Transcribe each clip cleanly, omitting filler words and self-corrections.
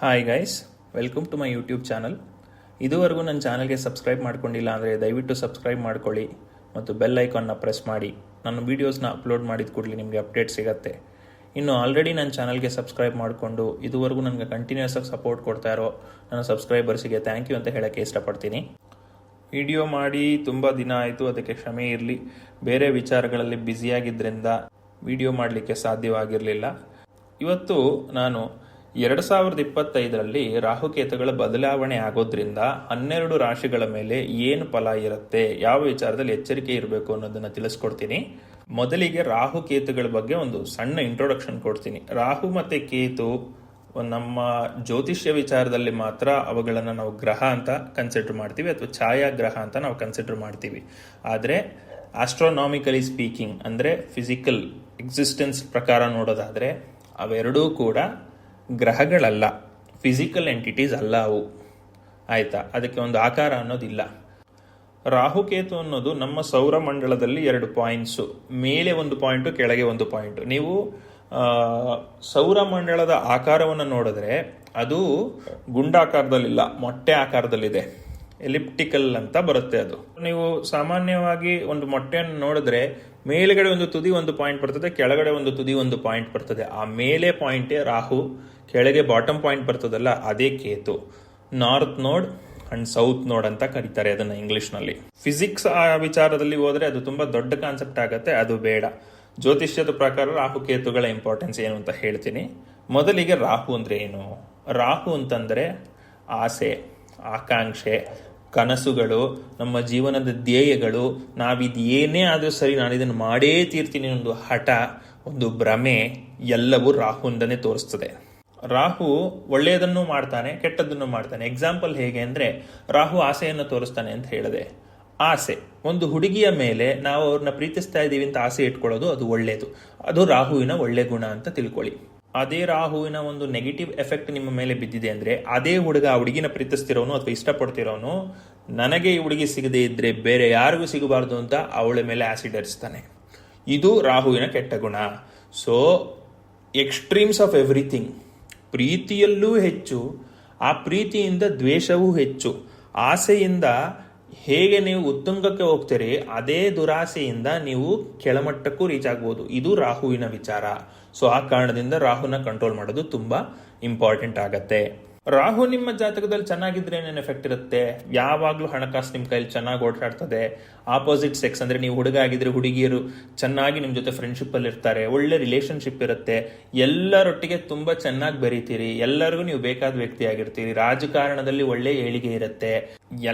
Hi guys, welcome to my YouTube channel. ಇದುವರೆಗೂ ನನ್ನ ಚಾನಲ್ಗೆ ಸಬ್ಸ್ಕ್ರೈಬ್ ಮಾಡ್ಕೊಂಡಿಲ್ಲ ಅಂದರೆ ದಯವಿಟ್ಟು ಸಬ್ಸ್ಕ್ರೈಬ್ ಮಾಡ್ಕೊಳ್ಳಿ ಮತ್ತು ಬೆಲ್ ಐಕಾನ್ನ ಪ್ರೆಸ್ ಮಾಡಿ. ನನ್ನ ವೀಡಿಯೋಸ್ನ ಅಪ್ಲೋಡ್ ಮಾಡಿದ ಕೂಡಲೇ ನಿಮಗೆ ಅಪ್ಡೇಟ್ ಸಿಗುತ್ತೆ. ಇನ್ನು ಆಲ್ರೆಡಿ ನನ್ನ ಚಾನಲ್ಗೆ ಸಬ್ಸ್ಕ್ರೈಬ್ ಮಾಡಿಕೊಂಡು ಇದುವರೆಗೂ ನನಗೆ ಕಂಟಿನ್ಯೂಸ್ ಆಗಿ ಸಪೋರ್ಟ್ ಕೊಡ್ತಾ ಇರೋ ನನ್ನ ಸಬ್ಸ್ಕ್ರೈಬರ್ಸಿಗೆ ಥ್ಯಾಂಕ್ ಯು ಅಂತ ಹೇಳೋಕ್ಕೆ ಇಷ್ಟಪಡ್ತೀನಿ. ವಿಡಿಯೋ ಮಾಡಿ ತುಂಬ ದಿನ ಆಯಿತು, ಅದಕ್ಕೆ ಕ್ಷಮೆ ಇರಲಿ. ಬೇರೆ ವಿಚಾರಗಳಲ್ಲಿ ಬ್ಯುಸಿಯಾಗಿದ್ದರಿಂದ ವಿಡಿಯೋ ಮಾಡಲಿಕ್ಕೆ ಸಾಧ್ಯವಾಗಿರಲಿಲ್ಲ. ಇವತ್ತು ನಾನು 2025ರಲ್ಲಿ ರಾಹುಕೇತುಗಳ ಬದಲಾವಣೆ ಆಗೋದ್ರಿಂದ 12 ರಾಶಿಗಳ ಮೇಲೆ ಏನು ಫಲ ಇರುತ್ತೆ, ಯಾವ ವಿಚಾರದಲ್ಲಿ ಎಚ್ಚರಿಕೆ ಇರಬೇಕು ಅನ್ನೋದನ್ನು ತಿಳಿಸ್ಕೊಡ್ತೀನಿ. ಮೊದಲಿಗೆ ರಾಹುಕೇತುಗಳ ಬಗ್ಗೆ ಒಂದು ಸಣ್ಣ ಇಂಟ್ರೊಡಕ್ಷನ್ ಕೊಡ್ತೀನಿ. ರಾಹು ಮತ್ತು ಕೇತು ನಮ್ಮ ಜ್ಯೋತಿಷ್ಯ ವಿಚಾರದಲ್ಲಿ ಮಾತ್ರ ಅವುಗಳನ್ನು ನಾವು ಗ್ರಹ ಅಂತ ಕನ್ಸಿಡರ್ ಮಾಡ್ತೀವಿ, ಅಥವಾ ಛಾಯಾಗ್ರಹ ಅಂತ ನಾವು ಕನ್ಸಿಡರ್ ಮಾಡ್ತೀವಿ. ಆದರೆ ಆಸ್ಟ್ರೋನಾಮಿಕಲಿ ಸ್ಪೀಕಿಂಗ್ ಅಂದರೆ ಫಿಸಿಕಲ್ ಎಕ್ಸಿಸ್ಟೆನ್ಸ್ ಪ್ರಕಾರ ನೋಡೋದಾದರೆ ಅವೆರಡೂ ಕೂಡ ಗ್ರಹಗಳಲ್ಲ, ಫಿಸಿಕಲ್ ಎಂಟಿಟೀಸ್ ಅಲ್ಲ ಅವು. ಆಯಿತಾ? ಅದಕ್ಕೆ ಒಂದು ಆಕಾರ ಅನ್ನೋದಿಲ್ಲ. ರಾಹುಕೇತು ಅನ್ನೋದು ನಮ್ಮ ಸೌರಮಂಡಲದಲ್ಲಿ 2 ಪಾಯಿಂಟ್ಸು, ಮೇಲೆ ಒಂದು ಪಾಯಿಂಟು, ಕೆಳಗೆ ಒಂದು ಪಾಯಿಂಟು. ನೀವು ಸೌರಮಂಡಲದ ಆಕಾರವನ್ನು ನೋಡಿದ್ರೆ ಅದು ಗುಂಡಾಕಾರದಲ್ಲಿಲ್ಲ, ಮೊಟ್ಟೆ ಆಕಾರದಲ್ಲಿದೆ. ಎಲಿಪ್ಟಿಕಲ್ ಅಂತ ಬರುತ್ತೆ ಅದು. ನೀವು ಸಾಮಾನ್ಯವಾಗಿ ಒಂದು ಮೊಟ್ಟೆಯನ್ನು ನೋಡಿದ್ರೆ ಮೇಲ್ಗಡೆ ಒಂದು ತುದಿ ಒಂದು ಪಾಯಿಂಟ್ ಬರ್ತದೆ, ಕೆಳಗಡೆ ಒಂದು ತುದಿ ಒಂದು ಪಾಯಿಂಟ್ ಬರ್ತದೆ. ಆ ಮೇಲೆ ಪಾಯಿಂಟೇ ರಾಹು, ಕೆಳಗೆ ಬಾಟಮ್ ಪಾಯಿಂಟ್ ಬರ್ತದಲ್ಲ ಅದೇ ಕೇತು. ನಾರ್ತ್ ನೋಡ್ ಅಂಡ್ ಸೌತ್ ನೋಡ್ ಅಂತ ಕರೀತಾರೆ ಅದನ್ನ ಇಂಗ್ಲಿಷ್ನಲ್ಲಿ. ಫಿಸಿಕ್ಸ್ ಆ ವಿಚಾರದಲ್ಲಿ ಹೋದ್ರೆ ಅದು ತುಂಬಾ ದೊಡ್ಡ ಕಾನ್ಸೆಪ್ಟ್ ಆಗುತ್ತೆ, ಅದು ಬೇಡ. ಜ್ಯೋತಿಷ್ಯದ ಪ್ರಕಾರ ರಾಹುಕೇತುಗಳ ಇಂಪಾರ್ಟೆನ್ಸ್ ಏನು ಅಂತ ಹೇಳ್ತೀನಿ. ಮೊದಲಿಗೆ ರಾಹು ಅಂದ್ರೆ ಏನು? ರಾಹು ಅಂತಂದ್ರೆ ಆಸೆ, ಆಕಾಂಕ್ಷೆ, ಕನಸುಗಳು, ನಮ್ಮ ಜೀವನದ ಧ್ಯೇಯಗಳು. ನಾವಿದು ಏನೇ ಆದರೂ ಸರಿ, ನಾನು ಇದನ್ನು ಮಾಡೇ ತೀರ್ತೀನಿ ಒಂದು ಹಠ, ಒಂದು ಭ್ರಮೆ, ಎಲ್ಲವೂ ರಾಹುಂದನೇ ತೋರಿಸ್ತದೆ. ರಾಹು ಒಳ್ಳೆಯದನ್ನು ಮಾಡ್ತಾನೆ, ಕೆಟ್ಟದ್ದನ್ನು ಮಾಡ್ತಾನೆ. ಎಕ್ಸಾಂಪಲ್ ಹೇಗೆ ಅಂದರೆ, ರಾಹು ಆಸೆಯನ್ನು ತೋರಿಸ್ತಾನೆ ಅಂತ ಹೇಳಿದೆ. ಆಸೆ, ಒಂದು ಹುಡುಗಿಯ ಮೇಲೆ ನಾವು ಅವ್ರನ್ನ ಪ್ರೀತಿಸ್ತಾ ಇದ್ದೀವಿ ಅಂತ ಆಸೆ ಇಟ್ಕೊಳ್ಳೋದು ಅದು ಒಳ್ಳೆಯದು, ಅದು ರಾಹುವಿನ ಒಳ್ಳೆ ಗುಣ ಅಂತ ತಿಳ್ಕೊಳ್ಳಿ. ಅದೇ ರಾಹುವಿನ ಒಂದು ನೆಗೆಟಿವ್ ಎಫೆಕ್ಟ್ ನಿಮ್ಮ ಮೇಲೆ ಬಿದ್ದಿದೆ ಅಂದರೆ, ಅದೇ ಹುಡುಗ ಆ ಹುಡುಗಿನ ಪ್ರೀತಿಸ್ತಿರೋನು ಅಥವಾ ಇಷ್ಟಪಡ್ತಿರೋನು ನನಗೆ ಈ ಹುಡುಗಿ ಸಿಗದೆ ಇದ್ರೆ ಬೇರೆ ಯಾರಿಗೂ ಸಿಗಬಾರ್ದು ಅಂತ ಅವಳ ಮೇಲೆ ಆಸಿಡ್ ಹರಿಸ್ತಾನೆ. ಇದು ರಾಹುವಿನ ಕೆಟ್ಟ ಗುಣ. So extremes of everything. ಪ್ರೀತಿಯಲ್ಲೂ ಹೆಚ್ಚು, ಆ ಪ್ರೀತಿಯಿಂದ ದ್ವೇಷವೂ ಹೆಚ್ಚು. ಆಸೆಯಿಂದ ಹೇಗೆ ನೀವು ಉತ್ತುಂಗಕ್ಕೆ ಹೋಗ್ತೀರಿ, ಅದೇ ದುರಾಸೆಯಿಂದ ನೀವು ಕೆಳಮಟ್ಟಕ್ಕೂ ರೀಚ್ ಆಗ್ಬೋದು. ಇದು ರಾಹುವಿನ ವಿಚಾರ. ಸೊ ಆ ಕಾರಣದಿಂದ ರಾಹುನ ಕಂಟ್ರೋಲ್ ಮಾಡೋದು ತುಂಬಾ ಇಂಪಾರ್ಟೆಂಟ್ ಆಗತ್ತೆ. ರಾಹು ನಿಮ್ಮ ಜಾತಕದಲ್ಲಿ ಚೆನ್ನಾಗಿದ್ರೆ ಏನೇನು ಎಫೆಕ್ಟ್ ಇರುತ್ತೆ? ಯಾವಾಗಲೂ ಹಣಕಾಸು ನಿಮ್ಮ ಕೈಲಿ ಚೆನ್ನಾಗಿ ಓಡಾಡ್ತದೆ. ಆಪೋಸಿಟ್ ಸೆಕ್ಸ್ ಅಂದ್ರೆ ನೀವು ಹುಡುಗ ಆಗಿದ್ರೆ ಹುಡುಗಿಯರು ಚೆನ್ನಾಗಿ ನಿಮ್ಮ ಜೊತೆ ಫ್ರೆಂಡ್ಶಿಪ್ ಅಲ್ಲಿ ಇರ್ತಾರೆ, ಒಳ್ಳೆ ರಿಲೇಶನ್ಶಿಪ್ ಇರುತ್ತೆ, ಎಲ್ಲರೊಟ್ಟಿಗೆ ತುಂಬಾ ಚೆನ್ನಾಗಿ ಬೆರೀತೀರಿ, ಎಲ್ಲರಿಗೂ ನೀವು ಬೇಕಾದ ವ್ಯಕ್ತಿ ಆಗಿರ್ತೀರಿ, ರಾಜಕಾರಣದಲ್ಲಿ ಒಳ್ಳೆ ಏಳಿಗೆ ಇರುತ್ತೆ,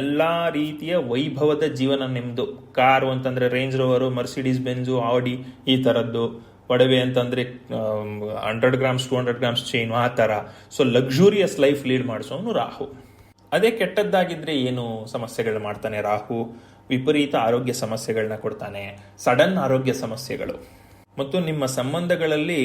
ಎಲ್ಲಾ ರೀತಿಯ ವೈಭವದ ಜೀವನ ನಿಮ್ದು. ಕಾರು ಅಂತಂದ್ರೆ ರೇಂಜ್ ರೋವರು, ಮರ್ಸಿಡೀಸ್ ಬೆಂಜು, ಆಡಿ, ಈ ತರದ್ದು. ಒಡವೆ ಅಂತಂದ್ರೆ 100 ಗ್ರಾಮ್ಸ್ 200 ಗ್ರಾಮ್ಸ್ ಚೈನು, ಆ ತರ. ಸೊ ಲಕ್ಸುರಿಯಸ್ ಲೈಫ್ ಲೀಡ್ ಮಾಡಿಸೋನು ರಾಹು. ಅದೇ ಕೆಟ್ಟದ್ದಾಗಿದ್ರೆ ಏನು ಸಮಸ್ಯೆಗಳು ಮಾಡ್ತಾನೆ ರಾಹು? ವಿಪರೀತ ಆರೋಗ್ಯ ಸಮಸ್ಯೆಗಳನ್ನ ಕೊಡ್ತಾನೆ, ಸಡನ್ ಆರೋಗ್ಯ ಸಮಸ್ಯೆಗಳು, ಮತ್ತು ನಿಮ್ಮ ಸಂಬಂಧಗಳಲ್ಲಿ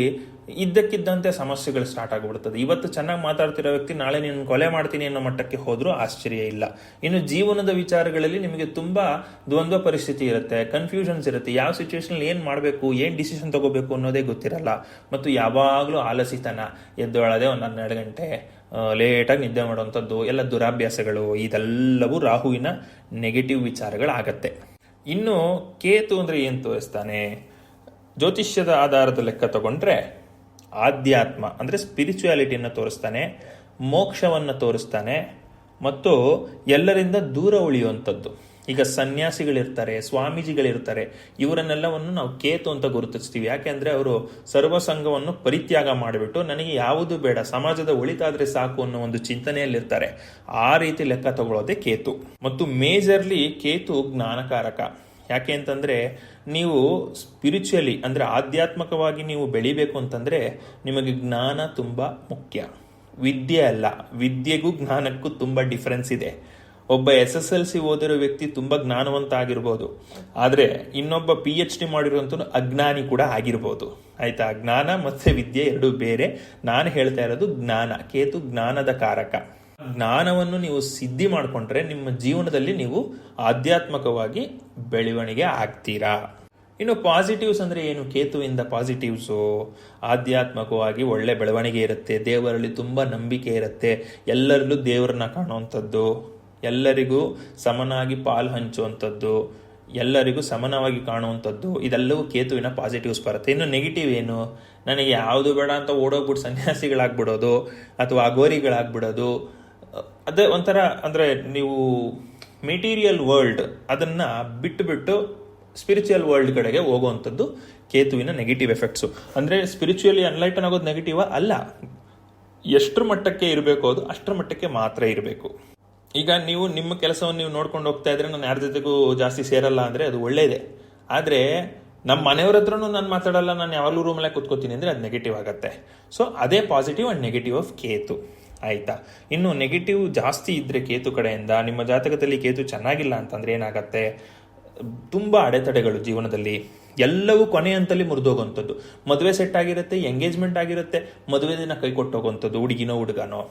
ಇದ್ದಕ್ಕಿದ್ದಂತೆ ಸಮಸ್ಯೆಗಳು ಸ್ಟಾರ್ಟ್ ಆಗಿಬಿಡ್ತದೆ. ಇವತ್ತು ಚೆನ್ನಾಗಿ ಮಾತಾಡ್ತಿರೋ ವ್ಯಕ್ತಿ ನಾಳೆ ನೀನು ಕೊಲೆ ಮಾಡ್ತೀನಿ ಅನ್ನೋ ಮಟ್ಟಕ್ಕೆ ಹೋದ್ರೂ ಆಶ್ಚರ್ಯ ಇಲ್ಲ. ಇನ್ನು ಜೀವನದ ವಿಚಾರಗಳಲ್ಲಿ ನಿಮಗೆ ತುಂಬಾ ದ್ವಂದ್ವ ಪರಿಸ್ಥಿತಿ ಇರುತ್ತೆ, ಕನ್ಫ್ಯೂಷನ್ಸ್ ಇರುತ್ತೆ. ಯಾವ ಸಿಚುವೇಶನ್ ಏನ್ ಮಾಡಬೇಕು, ಏನ್ ಡಿಸಿಷನ್ ತಗೋಬೇಕು ಅನ್ನೋದೇ ಗೊತ್ತಿರಲ್ಲ. ಮತ್ತು ಯಾವಾಗಲೂ ಆಲಸಿತನ, ಎದ್ದೊಳದೆ ಒಂದು 12 ಗಂಟೆ, ಲೇಟಾಗಿ ನಿದ್ದೆ ಮಾಡುವಂಥದ್ದು, ಎಲ್ಲ ದುರಾಭ್ಯಾಸಗಳು, ಇದೆಲ್ಲವೂ ರಾಹುವಿನ ನೆಗೆಟಿವ್ ವಿಚಾರಗಳಾಗತ್ತೆ. ಇನ್ನು ಕೇತು ಅಂದ್ರೆ ಏನ್ ತೋರಿಸ್ತಾನೆ? ಜ್ಯೋತಿಷ್ಯದ ಆಧಾರದ ಲೆಕ್ಕ ತಗೊಂಡ್ರೆ ಆಧ್ಯಾತ್ಮ ಅಂದ್ರೆ ಸ್ಪಿರಿಚುಯಾಲಿಟಿಯನ್ನು ತೋರಿಸ್ತಾನೆ, ಮೋಕ್ಷವನ್ನು ತೋರಿಸ್ತಾನೆ, ಮತ್ತು ಎಲ್ಲರಿಂದ ದೂರ ಉಳಿಯುವಂಥದ್ದು. ಈಗ ಸನ್ಯಾಸಿಗಳಿರ್ತಾರೆ, ಸ್ವಾಮೀಜಿಗಳಿರ್ತಾರೆ, ಇವರನ್ನೆಲ್ಲವನ್ನು ನಾವು ಕೇತು ಅಂತ ಗುರುತಿಸ್ತೀವಿ. ಯಾಕೆಂದ್ರೆ ಅವರು ಸರ್ವಸಂಗವನ್ನು ಪರಿತ್ಯಾಗ ಮಾಡಿಬಿಟ್ಟು ನನಗೆ ಯಾವುದು ಬೇಡ, ಸಮಾಜದ ಒಳಿತಾದ್ರೆ ಸಾಕು ಅನ್ನೋ ಒಂದು ಚಿಂತನೆಯಲ್ಲಿರ್ತಾರೆ. ಆ ರೀತಿ ಲೆಕ್ಕ ತಗೊಳ್ಳೋದೇ ಕೇತು. ಮತ್ತು ಮೇಜರ್ಲಿ ಕೇತು ಜ್ಞಾನಕಾರಕ. ಯಾಕೆ ಅಂತಂದ್ರೆ, ನೀವು ಸ್ಪಿರಿಚುಯಲಿ ಅಂದ್ರೆ ಆಧ್ಯಾತ್ಮಿಕವಾಗಿ ನೀವು ಬೆಳಿಬೇಕು ಅಂತಂದ್ರೆ ನಿಮಗೆ ಜ್ಞಾನ ತುಂಬಾ ಮುಖ್ಯ, ವಿದ್ಯೆ ಅಲ್ಲ. ವಿದ್ಯೆಗೂ ಜ್ಞಾನಕ್ಕೂ ತುಂಬಾ ಡಿಫರೆನ್ಸ್ ಇದೆ. ಒಬ್ಬ SSLC ಓದಿರೋ ವ್ಯಕ್ತಿ ತುಂಬಾ ಜ್ಞಾನವಂತ ಆಗಿರ್ಬೋದು, ಆದ್ರೆ ಇನ್ನೊಬ್ಬ PhD ಮಾಡಿರುವಂತ ಅಜ್ಞಾನಿ ಕೂಡ ಆಗಿರ್ಬೋದು. ಆಯ್ತಾ? ಜ್ಞಾನ ಮತ್ತೆ ವಿದ್ಯೆ ಎರಡು ಬೇರೆ. ನಾನು ಹೇಳ್ತಾ ಇರೋದು ಜ್ಞಾನ. ಕೇತು ಜ್ಞಾನದ ಕಾರಕ. ಜ್ಞಾನವನ್ನು ನೀವು ಸಿದ್ಧಿ ಮಾಡಿಕೊಂಡ್ರೆ ನಿಮ್ಮ ಜೀವನದಲ್ಲಿ ನೀವು ಆಧ್ಯಾತ್ಮಿಕವಾಗಿ ಬೆಳವಣಿಗೆ ಆಗ್ತೀರಾ. ಇನ್ನು ಪಾಸಿಟಿವ್ಸ್ ಅಂದರೆ ಏನು? ಕೇತುವಿಂದ ಪಾಸಿಟಿವ್ಸು ಆಧ್ಯಾತ್ಮಿಕವಾಗಿ ಒಳ್ಳೆ ಬೆಳವಣಿಗೆ ಇರುತ್ತೆ, ದೇವರಲ್ಲಿ ತುಂಬ ನಂಬಿಕೆ ಇರುತ್ತೆ, ಎಲ್ಲರಲ್ಲೂ ದೇವರನ್ನ ಕಾಣುವಂಥದ್ದು, ಎಲ್ಲರಿಗೂ ಸಮನಾಗಿ ಪಾಲು ಹಂಚುವಂಥದ್ದು, ಎಲ್ಲರಿಗೂ ಸಮಾನವಾಗಿ ಕಾಣುವಂಥದ್ದು, ಇದೆಲ್ಲವೂ ಕೇತುವಿನ ಪಾಸಿಟಿವ್ಸ್ ಬರುತ್ತೆ. ಇನ್ನು ನೆಗೆಟಿವ್ ಏನು? ನನಗೆ ಯಾವುದು ಬೇಡ ಅಂತ ಓಡೋಗ್ಬಿಟ್ಟು ಸನ್ಯಾಸಿಗಳಾಗ್ಬಿಡೋದು ಅಥವಾ ಅಗೋರಿಗಳಾಗ್ಬಿಡೋದು, ಅದೇ ಒಂಥರ ಅಂದರೆ ನೀವು ಮೆಟೀರಿಯಲ್ ವರ್ಲ್ಡ್ ಅದನ್ನು ಬಿಟ್ಟು ಸ್ಪಿರಿಚುವಲ್ ವರ್ಲ್ಡ್ ಕಡೆಗೆ ಹೋಗುವಂಥದ್ದು ಕೇತುವಿನ ನೆಗೆಟಿವ್ ಎಫೆಕ್ಟ್ಸು. ಅಂದರೆ ಸ್ಪಿರಿಚುವಲಿ ಅನ್ಲೈಟನ್ ಆಗೋದು ನೆಗೆಟಿವ್ ಅಲ್ಲ, ಎಷ್ಟರ ಮಟ್ಟಕ್ಕೆ ಇರಬೇಕು ಅದು ಅಷ್ಟರ ಮಟ್ಟಕ್ಕೆ ಮಾತ್ರ ಇರಬೇಕು. ಈಗ ನೀವು ನಿಮ್ಮ ಕೆಲಸವನ್ನು ನೀವು ನೋಡ್ಕೊಂಡು ಹೋಗ್ತಾ ಇದ್ರೆ ನಾನು ಯಾರ ಜೊತೆಗೂ ಜಾಸ್ತಿ ಸೇರಲ್ಲ ಅಂದರೆ ಅದು ಒಳ್ಳೇದೇ. ಆದರೆ ನಮ್ಮ ಮನೆಯವ್ರ ಹತ್ರನೂ ನಾನು ಮಾತಾಡಲ್ಲ, ನಾನು ಯಾವಾಗಲೂ ರೂಮಲ್ಲೇ ಕೂತ್ಕೋತೀನಿ ಅಂದರೆ ಅದು ನೆಗೆಟಿವ್ ಆಗುತ್ತೆ. ಸೊ ಅದೇ positive and negative of Ketu. ಆಯಿತಾ? ಇನ್ನು ನೆಗೆಟಿವ್ ಜಾಸ್ತಿ ಇದ್ದರೆ ಕೇತು ಕಡೆಯಿಂದ, ನಿಮ್ಮ ಜಾತಕದಲ್ಲಿ ಕೇತು ಚೆನ್ನಾಗಿಲ್ಲ ಅಂತಂದರೆ ಏನಾಗತ್ತೆ? ತುಂಬ ಅಡೆತಡೆಗಳು ಜೀವನದಲ್ಲಿ, ಎಲ್ಲವೂ ಕೊನೆ ಹಂತಲ್ಲಿ ಮುರಿದೋಗುವಂಥದ್ದು. ಮದುವೆ ಸೆಟ್ ಆಗಿರುತ್ತೆ, ಎಂಗೇಜ್ಮೆಂಟ್ ಆಗಿರುತ್ತೆ, ಮದುವೆ ದಿನ ಕೈ ಕೊಟ್ಟೋಗುವಂಥದ್ದು ಹುಡುಗಿನೋ ಹುಡುಗನೋ,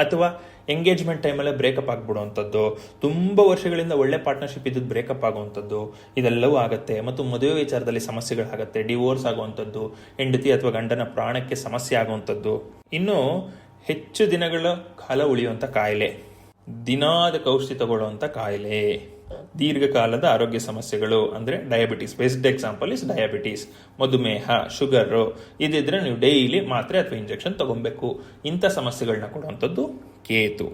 ಅಥವಾ ಎಂಗೇಜ್ಮೆಂಟ್ ಟೈಮಲ್ಲೇ ಬ್ರೇಕಪ್ ಆಗಿಬಿಡುವಂಥದ್ದು, ತುಂಬ ವರ್ಷಗಳಿಂದ ಒಳ್ಳೆ ಪಾರ್ಟ್ನರ್ಶಿಪ್ ಇದ್ದದ್ದು ಬ್ರೇಕಪ್ ಆಗುವಂಥದ್ದು, ಇದೆಲ್ಲವೂ ಆಗುತ್ತೆ. ಮತ್ತು ಮದುವೆ ವಿಚಾರದಲ್ಲಿ ಸಮಸ್ಯೆಗಳಾಗುತ್ತೆ, ಡಿವೋರ್ಸ್ ಆಗುವಂಥದ್ದು, ಹೆಂಡತಿ ಅಥವಾ ಗಂಡನ ಪ್ರಾಣಕ್ಕೆ ಸಮಸ್ಯೆ ಆಗುವಂಥದ್ದು. ಇನ್ನು ಹೆಚ್ಚು ದಿನಗಳ ಕಾಲ ಉಳಿಯುವಂಥ ಕಾಯಿಲೆ, ದಿನಾದ ಔಷಧಿ ತಗೊಳ್ಳುವಂಥ ಕಾಯಿಲೆ, ದೀರ್ಘಕಾಲದ ಆರೋಗ್ಯ ಸಮಸ್ಯೆಗಳು ಅಂದರೆ diabetes, best example is diabetes, ಮಧುಮೇಹ, ಶುಗರು, ಇದಿದ್ರೆ ನೀವು ಡೈಲಿ ಮಾತ್ರೆ ಅಥವಾ ಇಂಜೆಕ್ಷನ್ ತಗೊಬೇಕು. ಇಂಥ ಸಮಸ್ಯೆಗಳನ್ನ ಕೊಡುವಂಥದ್ದು ಕೇತು.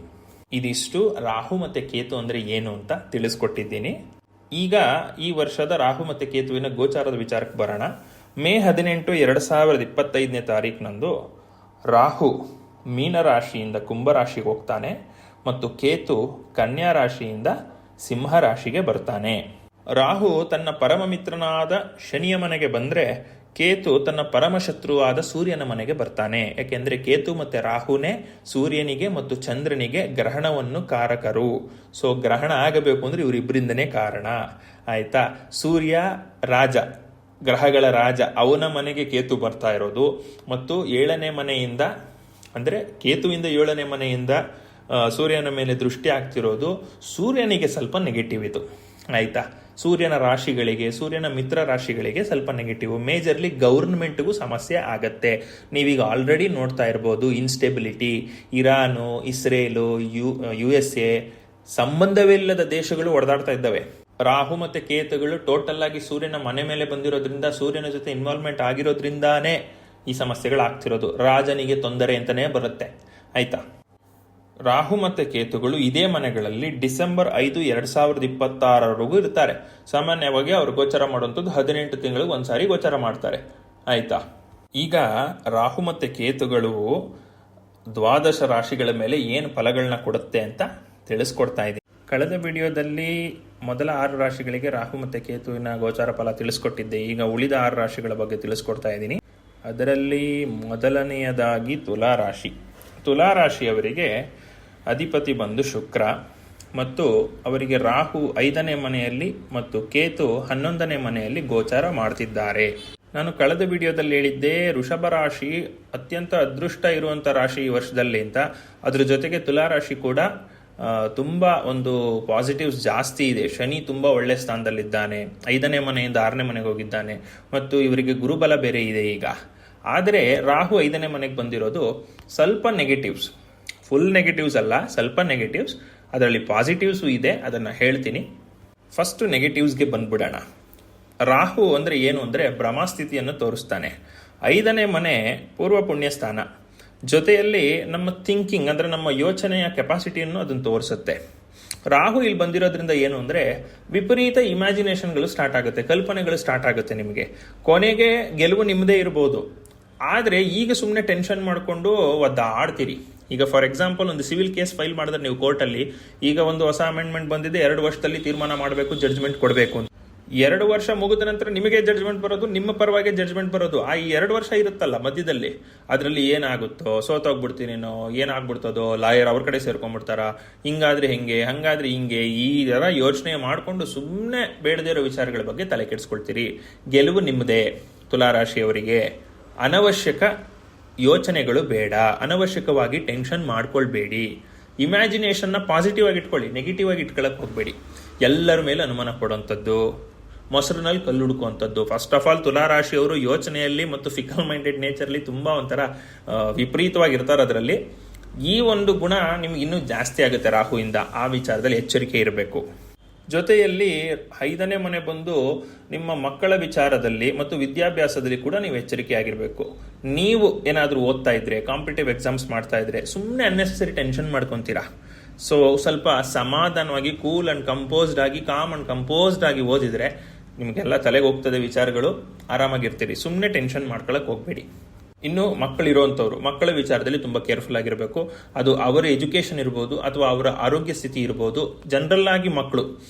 ಇದಿಷ್ಟು ರಾಹು ಮತ್ತು ಕೇತು ಅಂದರೆ ಏನು ಅಂತ ತಿಳಿಸ್ಕೊಟ್ಟಿದ್ದೀನಿ. ಈಗ ಈ ವರ್ಷದ ರಾಹು ಮತ್ತು ಕೇತುವಿನ ಗೋಚಾರದ ವಿಚಾರಕ್ಕೆ ಬರೋಣ. ಮೇ 18, 2025ನೇ ತಾರೀಕಿನಂದು ರಾಹು ಮೀನರಾಶಿಯಿಂದ ಕುಂಭರಾಶಿಗೆ ಹೋಗ್ತಾನೆ ಮತ್ತು ಕೇತು ಕನ್ಯಾ ರಾಶಿಯಿಂದ ಸಿಂಹ ರಾಶಿಗೆ ಬರ್ತಾನೆ. ರಾಹು ತನ್ನ ಪರಮ ಮಿತ್ರನಾದ ಶನಿಯ ಮನೆಗೆ ಬಂದರೆ ಕೇತು ತನ್ನ ಪರಮಶತ್ರುವಾದ ಸೂರ್ಯನ ಮನೆಗೆ ಬರ್ತಾನೆ. ಯಾಕೆಂದರೆ ಕೇತು ಮತ್ತು ರಾಹುನೇ ಸೂರ್ಯನಿಗೆ ಮತ್ತು ಚಂದ್ರನಿಗೆ ಗ್ರಹಣವನ್ನು ಕಾರಕರು. ಸೊ ಗ್ರಹಣ ಆಗಬೇಕು ಅಂದರೆ ಇವರಿಬ್ಬರಿಂದನೇ ಕಾರಣ. ಆಯಿತಾ? ಸೂರ್ಯ ರಾಜ, ಗ್ರಹಗಳ ರಾಜ, ಅವನ ಮನೆಗೆ ಕೇತು ಬರ್ತಾ ಇರೋದು ಮತ್ತು 7ನೇ ಮನೆಯಿಂದ ಅಂದರೆ ಕೇತುವಿಂದ 7ನೇ ಮನೆಯಿಂದ ಸೂರ್ಯನ ಮೇಲೆ ದೃಷ್ಟಿ ಆಗ್ತಿರೋದು ಸೂರ್ಯನಿಗೆ ಸ್ವಲ್ಪ ನೆಗೆಟಿವ್ ಇದು. ಆಯಿತಾ? ಸೂರ್ಯನ ರಾಶಿಗಳಿಗೆ, ಸೂರ್ಯನ ಮಿತ್ರ ರಾಶಿಗಳಿಗೆ ಸ್ವಲ್ಪ ನೆಗೆಟಿವ್. ಮೇಜರ್ಲಿ ಗೌರ್ಮೆಂಟ್ಗೂ ಸಮಸ್ಯೆ ಆಗತ್ತೆ. ನೀವೀಗ ಆಲ್ರೆಡಿ ನೋಡ್ತಾ ಇರ್ಬೋದು, ಇನ್ಸ್ಟೆಬಿಲಿಟಿ, ಇರಾನು, ಇಸ್ರೇಲು, USA, ಸಂಬಂಧವಿಲ್ಲದ ದೇಶಗಳು ಹೊಡೆದಾಡ್ತಾ ಇದ್ದಾವೆ. ರಾಹು ಮತ್ತು ಕೇತುಗಳು ಟೋಟಲ್ ಆಗಿ ಸೂರ್ಯನ ಮನೆ ಮೇಲೆ ಬಂದಿರೋದ್ರಿಂದ, ಸೂರ್ಯನ ಜೊತೆ ಇನ್ವಾಲ್ವ್ಮೆಂಟ್ ಆಗಿರೋದ್ರಿಂದಾನೇ ಈ ಸಮಸ್ಯೆಗಳಾಗ್ತಿರೋದು. ರಾಜನಿಗೆ ತೊಂದರೆ ಅಂತಲೇ ಬರುತ್ತೆ. ಆಯಿತಾ? ರಾಹು ಮತ್ತು ಕೇತುಗಳು ಇದೇ ಮನೆಗಳಲ್ಲಿ ಡಿಸೆಂಬರ್ 5, 2026 ಇರ್ತಾರೆ. ಸಾಮಾನ್ಯವಾಗಿ ಅವರು ಗೋಚರ ಮಾಡುವಂಥದ್ದು 18 ತಿಂಗಳಿಗೆ ಒಂದ್ಸಾರಿ ಗೋಚರ ಮಾಡ್ತಾರೆ. ಆಯಿತಾ? ಈಗ ರಾಹು ಮತ್ತು ಕೇತುಗಳು ದ್ವಾದಶ ರಾಶಿಗಳ ಮೇಲೆ ಏನು ಫಲಗಳನ್ನ ಕೊಡುತ್ತೆ ಅಂತ ತಿಳಿಸ್ಕೊಡ್ತಾ ಇದ್ದೀನಿ. ಕಳೆದ ವಿಡಿಯೋದಲ್ಲಿ ಮೊದಲ 6 ರಾಶಿಗಳಿಗೆ ರಾಹು ಮತ್ತು ಕೇತುವಿನ ಗೋಚಾರ ಫಲ ತಿಳಿಸ್ಕೊಟ್ಟಿದ್ದೆ. ಈಗ ಉಳಿದ 6 ರಾಶಿಗಳ ಬಗ್ಗೆ ತಿಳಿಸ್ಕೊಡ್ತಾ ಇದ್ದೀನಿ. ಅದರಲ್ಲಿ ಮೊದಲನೆಯದಾಗಿ ತುಲಾರಾಶಿ. ತುಲಾರಾಶಿಯವರಿಗೆ ಅಧಿಪತಿ ಬಂದು ಶುಕ್ರ ಮತ್ತು ಅವರಿಗೆ ರಾಹು 5ನೇ ಮನೆಯಲ್ಲಿ ಮತ್ತು ಕೇತು 11ನೇ ಮನೆಯಲ್ಲಿ ಗೋಚಾರ ಮಾಡ್ತಿದ್ದಾರೆ. ನಾನು ಕಳೆದ ವಿಡಿಯೋದಲ್ಲಿ ಹೇಳಿದ್ದೆ ವೃಷಭ ರಾಶಿ ಅತ್ಯಂತ ಅದೃಷ್ಟ ಇರುವಂಥ ರಾಶಿ ಈ ವರ್ಷದಲ್ಲಿ ಅಂತ. ಅದ್ರ ಜೊತೆಗೆ ತುಲಾರಾಶಿ ಕೂಡ ತುಂಬ ಒಂದು ಪಾಸಿಟಿವ್ಸ್ ಜಾಸ್ತಿ ಇದೆ. ಶನಿ ತುಂಬ ಒಳ್ಳೆ ಸ್ಥಾನದಲ್ಲಿದ್ದಾನೆ, 5ನೇ ಮನೆಯಿಂದ 6ನೇ ಮನೆಗೆ ಹೋಗಿದ್ದಾನೆ ಮತ್ತು ಇವರಿಗೆ ಗುರುಬಲ ಬೇರೆ ಇದೆ ಈಗ. ಆದರೆ ರಾಹು 5ನೇ ಮನೆಗೆ ಬಂದಿರೋದು ಸ್ವಲ್ಪ ನೆಗೆಟಿವ್ಸ್, ಫುಲ್ ನೆಗೆಟಿವ್ಸ್ ಅಲ್ಲ, ಸ್ವಲ್ಪ ನೆಗೆಟಿವ್ಸ್. ಅದರಲ್ಲಿ ಪಾಸಿಟಿವ್ಸು ಇದೆ, ಅದನ್ನು ಹೇಳ್ತೀನಿ. ಫಸ್ಟ್ ನೆಗೆಟಿವ್ಸ್ಗೆ ಬಂದ್ಬಿಡೋಣ. ರಾಹು ಅಂದರೆ ಏನು ಅಂದರೆ ಭ್ರಮಸ್ಥಿತಿಯನ್ನು ತೋರಿಸ್ತಾನೆ. 5ನೇ ಮನೆ ಪೂರ್ವ ಪುಣ್ಯ ಸ್ಥಾನ, ಜೊತೆಯಲ್ಲಿ ನಮ್ಮ ಥಿಂಕಿಂಗ್ ಅಂದರೆ ನಮ್ಮ ಯೋಚನೆಯ ಕೆಪಾಸಿಟಿಯನ್ನು ಅದನ್ನು ತೋರಿಸುತ್ತೆ. ರಾಹು ಇಲ್ಲಿ ಬಂದಿರೋದ್ರಿಂದ ಏನು ಅಂದರೆ ವಿಪರೀತ ಇಮ್ಯಾಜಿನೇಷನ್ಗಳು ಸ್ಟಾರ್ಟ್ ಆಗುತ್ತೆ, ಕಲ್ಪನೆಗಳು ಸ್ಟಾರ್ಟ್ ಆಗುತ್ತೆ. ನಿಮಗೆ ಕೊನೆಗೆ ಗೆಲುವು ನಿಮ್ಮದೇ ಇರ್ಬೋದು, ಆದರೆ ಈಗ ಸುಮ್ಮನೆ ಟೆನ್ಷನ್ ಮಾಡಿಕೊಂಡು ಒದ್ದಾಡ್ತೀರಿ. ಈಗ ಫಾರ್ ಎಕ್ಸಾಂಪಲ್ ಒಂದು ಸಿವಿಲ್ ಕೇಸ್ ಫೈಲ್ ಮಾಡಿದ್ರೆ ನೀವು ಕೋರ್ಟಲ್ಲಿ, ಈಗ ಒಂದು ಹೊಸ ಅಮೆಂಡ್ಮೆಂಟ್ ಬಂದಿದೆ, 2 ವರ್ಷದಲ್ಲಿ ತೀರ್ಮಾನ ಮಾಡಬೇಕು, ಜಡ್ಜ್ಮೆಂಟ್ ಕೊಡಬೇಕು ಅಂತ. 2 ವರ್ಷ ಮುಗಿದ ನಂತರ ನಿಮಗೆ ಜಡ್ಜ್ಮೆಂಟ್ ಬರೋದು, ನಿಮ್ಮ ಪರವಾಗಿ ಜಡ್ಜ್ಮೆಂಟ್ ಬರೋದು. ಆ 2 ವರ್ಷ ಇರುತ್ತಲ್ಲ ಮಧ್ಯದಲ್ಲಿ, ಅದರಲ್ಲಿ ಏನಾಗುತ್ತೋ, ಸೋತೋಗ್ಬಿಡ್ತೀನೇನೋ, ಏನಾಗ್ಬಿಡ್ತದೋ, ಲಾಯರ್ ಅವ್ರ ಕಡೆ ಸೇರ್ಕೊಂಡ್ಬಿಡ್ತಾರ, ಹಿಂಗಾದ್ರೆ ಹೆಂಗೆ, ಹಂಗಾದ್ರೆ ಹಿಂಗೆ, ಈ ಥರ ಯೋಚನೆ ಮಾಡಿಕೊಂಡು ಸುಮ್ಮನೆ ಬೇಡದೇ ಇರೋ ವಿಚಾರಗಳ ಬಗ್ಗೆ ತಲೆ ಕೆಡಿಸ್ಕೊಳ್ತೀರಿ. ಗೆಲುವು ನಿಮ್ಮದೇ. ತುಲಾರಾಶಿಯವರಿಗೆ ಅನವಶ್ಯಕ ಯೋಚನೆಗಳು ಬೇಡ, ಅನವಶ್ಯಕವಾಗಿ ಟೆನ್ಷನ್ ಮಾಡ್ಕೊಳ್ಬೇಡಿ. ಇಮ್ಯಾಜಿನೇಷನ್ನ ಪಾಸಿಟಿವ್ ಆಗಿ ಇಟ್ಕೊಳ್ಳಿ, ನೆಗೆಟಿವ್ ಆಗಿ ಇಟ್ಕೊಳ್ಳೋಕೆ ಹೋಗಬೇಡಿ. ಎಲ್ಲರ ಮೇಲೆ ಅನುಮಾನ ಪಡುವಂಥದ್ದು, ಮೊಸರಿನಲ್ಲಿ ಕಲ್ಲು ಹುಡುಕುವಂಥದ್ದು. ಫಸ್ಟ್ ಆಫ್ ಆಲ್ ತುಲಾರಾಶಿಯವರು ಯೋಚನೆಯಲ್ಲಿ ಮತ್ತು ಫಿಕಲ್ ಮೈಂಡೆಡ್ ನೇಚರ್ಲಿ ತುಂಬಾ ಒಂಥರ ವಿಪರೀತವಾಗಿರ್ತಾರೆ. ಅದರಲ್ಲಿ ಈ ಒಂದು ಗುಣ ನಿಮ್ಗೆ ಇನ್ನೂ ಜಾಸ್ತಿ ಆಗುತ್ತೆ ರಾಹುವಿಂದ. ಆ ವಿಚಾರದಲ್ಲಿ ಎಚ್ಚರಿಕೆ ಇರಬೇಕು. ಜೊತೆಯಲ್ಲಿ 5ನೇ ಮನೆ ಬಂದು ನಿಮ್ಮ ಮಕ್ಕಳ ವಿಚಾರದಲ್ಲಿ ಮತ್ತು ವಿದ್ಯಾಭ್ಯಾಸದಲ್ಲಿ ಕೂಡ ನೀವು ಎಚ್ಚರಿಕೆ ಆಗಿರಬೇಕು. ನೀವು ಏನಾದರೂ ಓದ್ತಾ ಇದ್ರೆ, ಕಾಂಪಿಟೇಟಿವ್ ಎಕ್ಸಾಮ್ಸ್ ಮಾಡ್ತಾ ಇದ್ರೆ ಸುಮ್ಮನೆ ಅನ್ನೆಸೆಸರಿ ಟೆನ್ಷನ್ ಮಾಡ್ಕೊತೀರಾ. ಸೊ ಸ್ವಲ್ಪ ಸಮಾಧಾನವಾಗಿ ಕೂಲ್ ಅಂಡ್ ಕಂಪೋಸ್ಡ್ ಆಗಿ, ಕಾಮ್ ಅಂಡ್ ಕಂಪೋಸ್ಡ್ ಆಗಿ ಓದಿದ್ರೆ ನಿಮಗೆಲ್ಲ ತಲೆಗೆ ಹೋಗ್ತದೆ ವಿಚಾರಗಳು, ಆರಾಮಾಗಿರ್ತೀರಿ. ಸುಮ್ಮನೆ ಟೆನ್ಷನ್ ಮಾಡ್ಕೊಳಕ್ ಹೋಗ್ಬೇಡಿ. ಇನ್ನು ಮಕ್ಕಳಿರುವಂಥವ್ರು ಮಕ್ಕಳ ವಿಚಾರದಲ್ಲಿ ತುಂಬ ಕೇರ್ಫುಲ್ ಆಗಿರಬೇಕು. ಅದು ಅವರ ಎಜುಕೇಷನ್ ಇರ್ಬೋದು ಅಥವಾ ಅವರ ಆರೋಗ್ಯ ಸ್ಥಿತಿ ಇರ್ಬೋದು. ಜನರಲ್ ಆಗಿ ಮಕ್ಕಳು,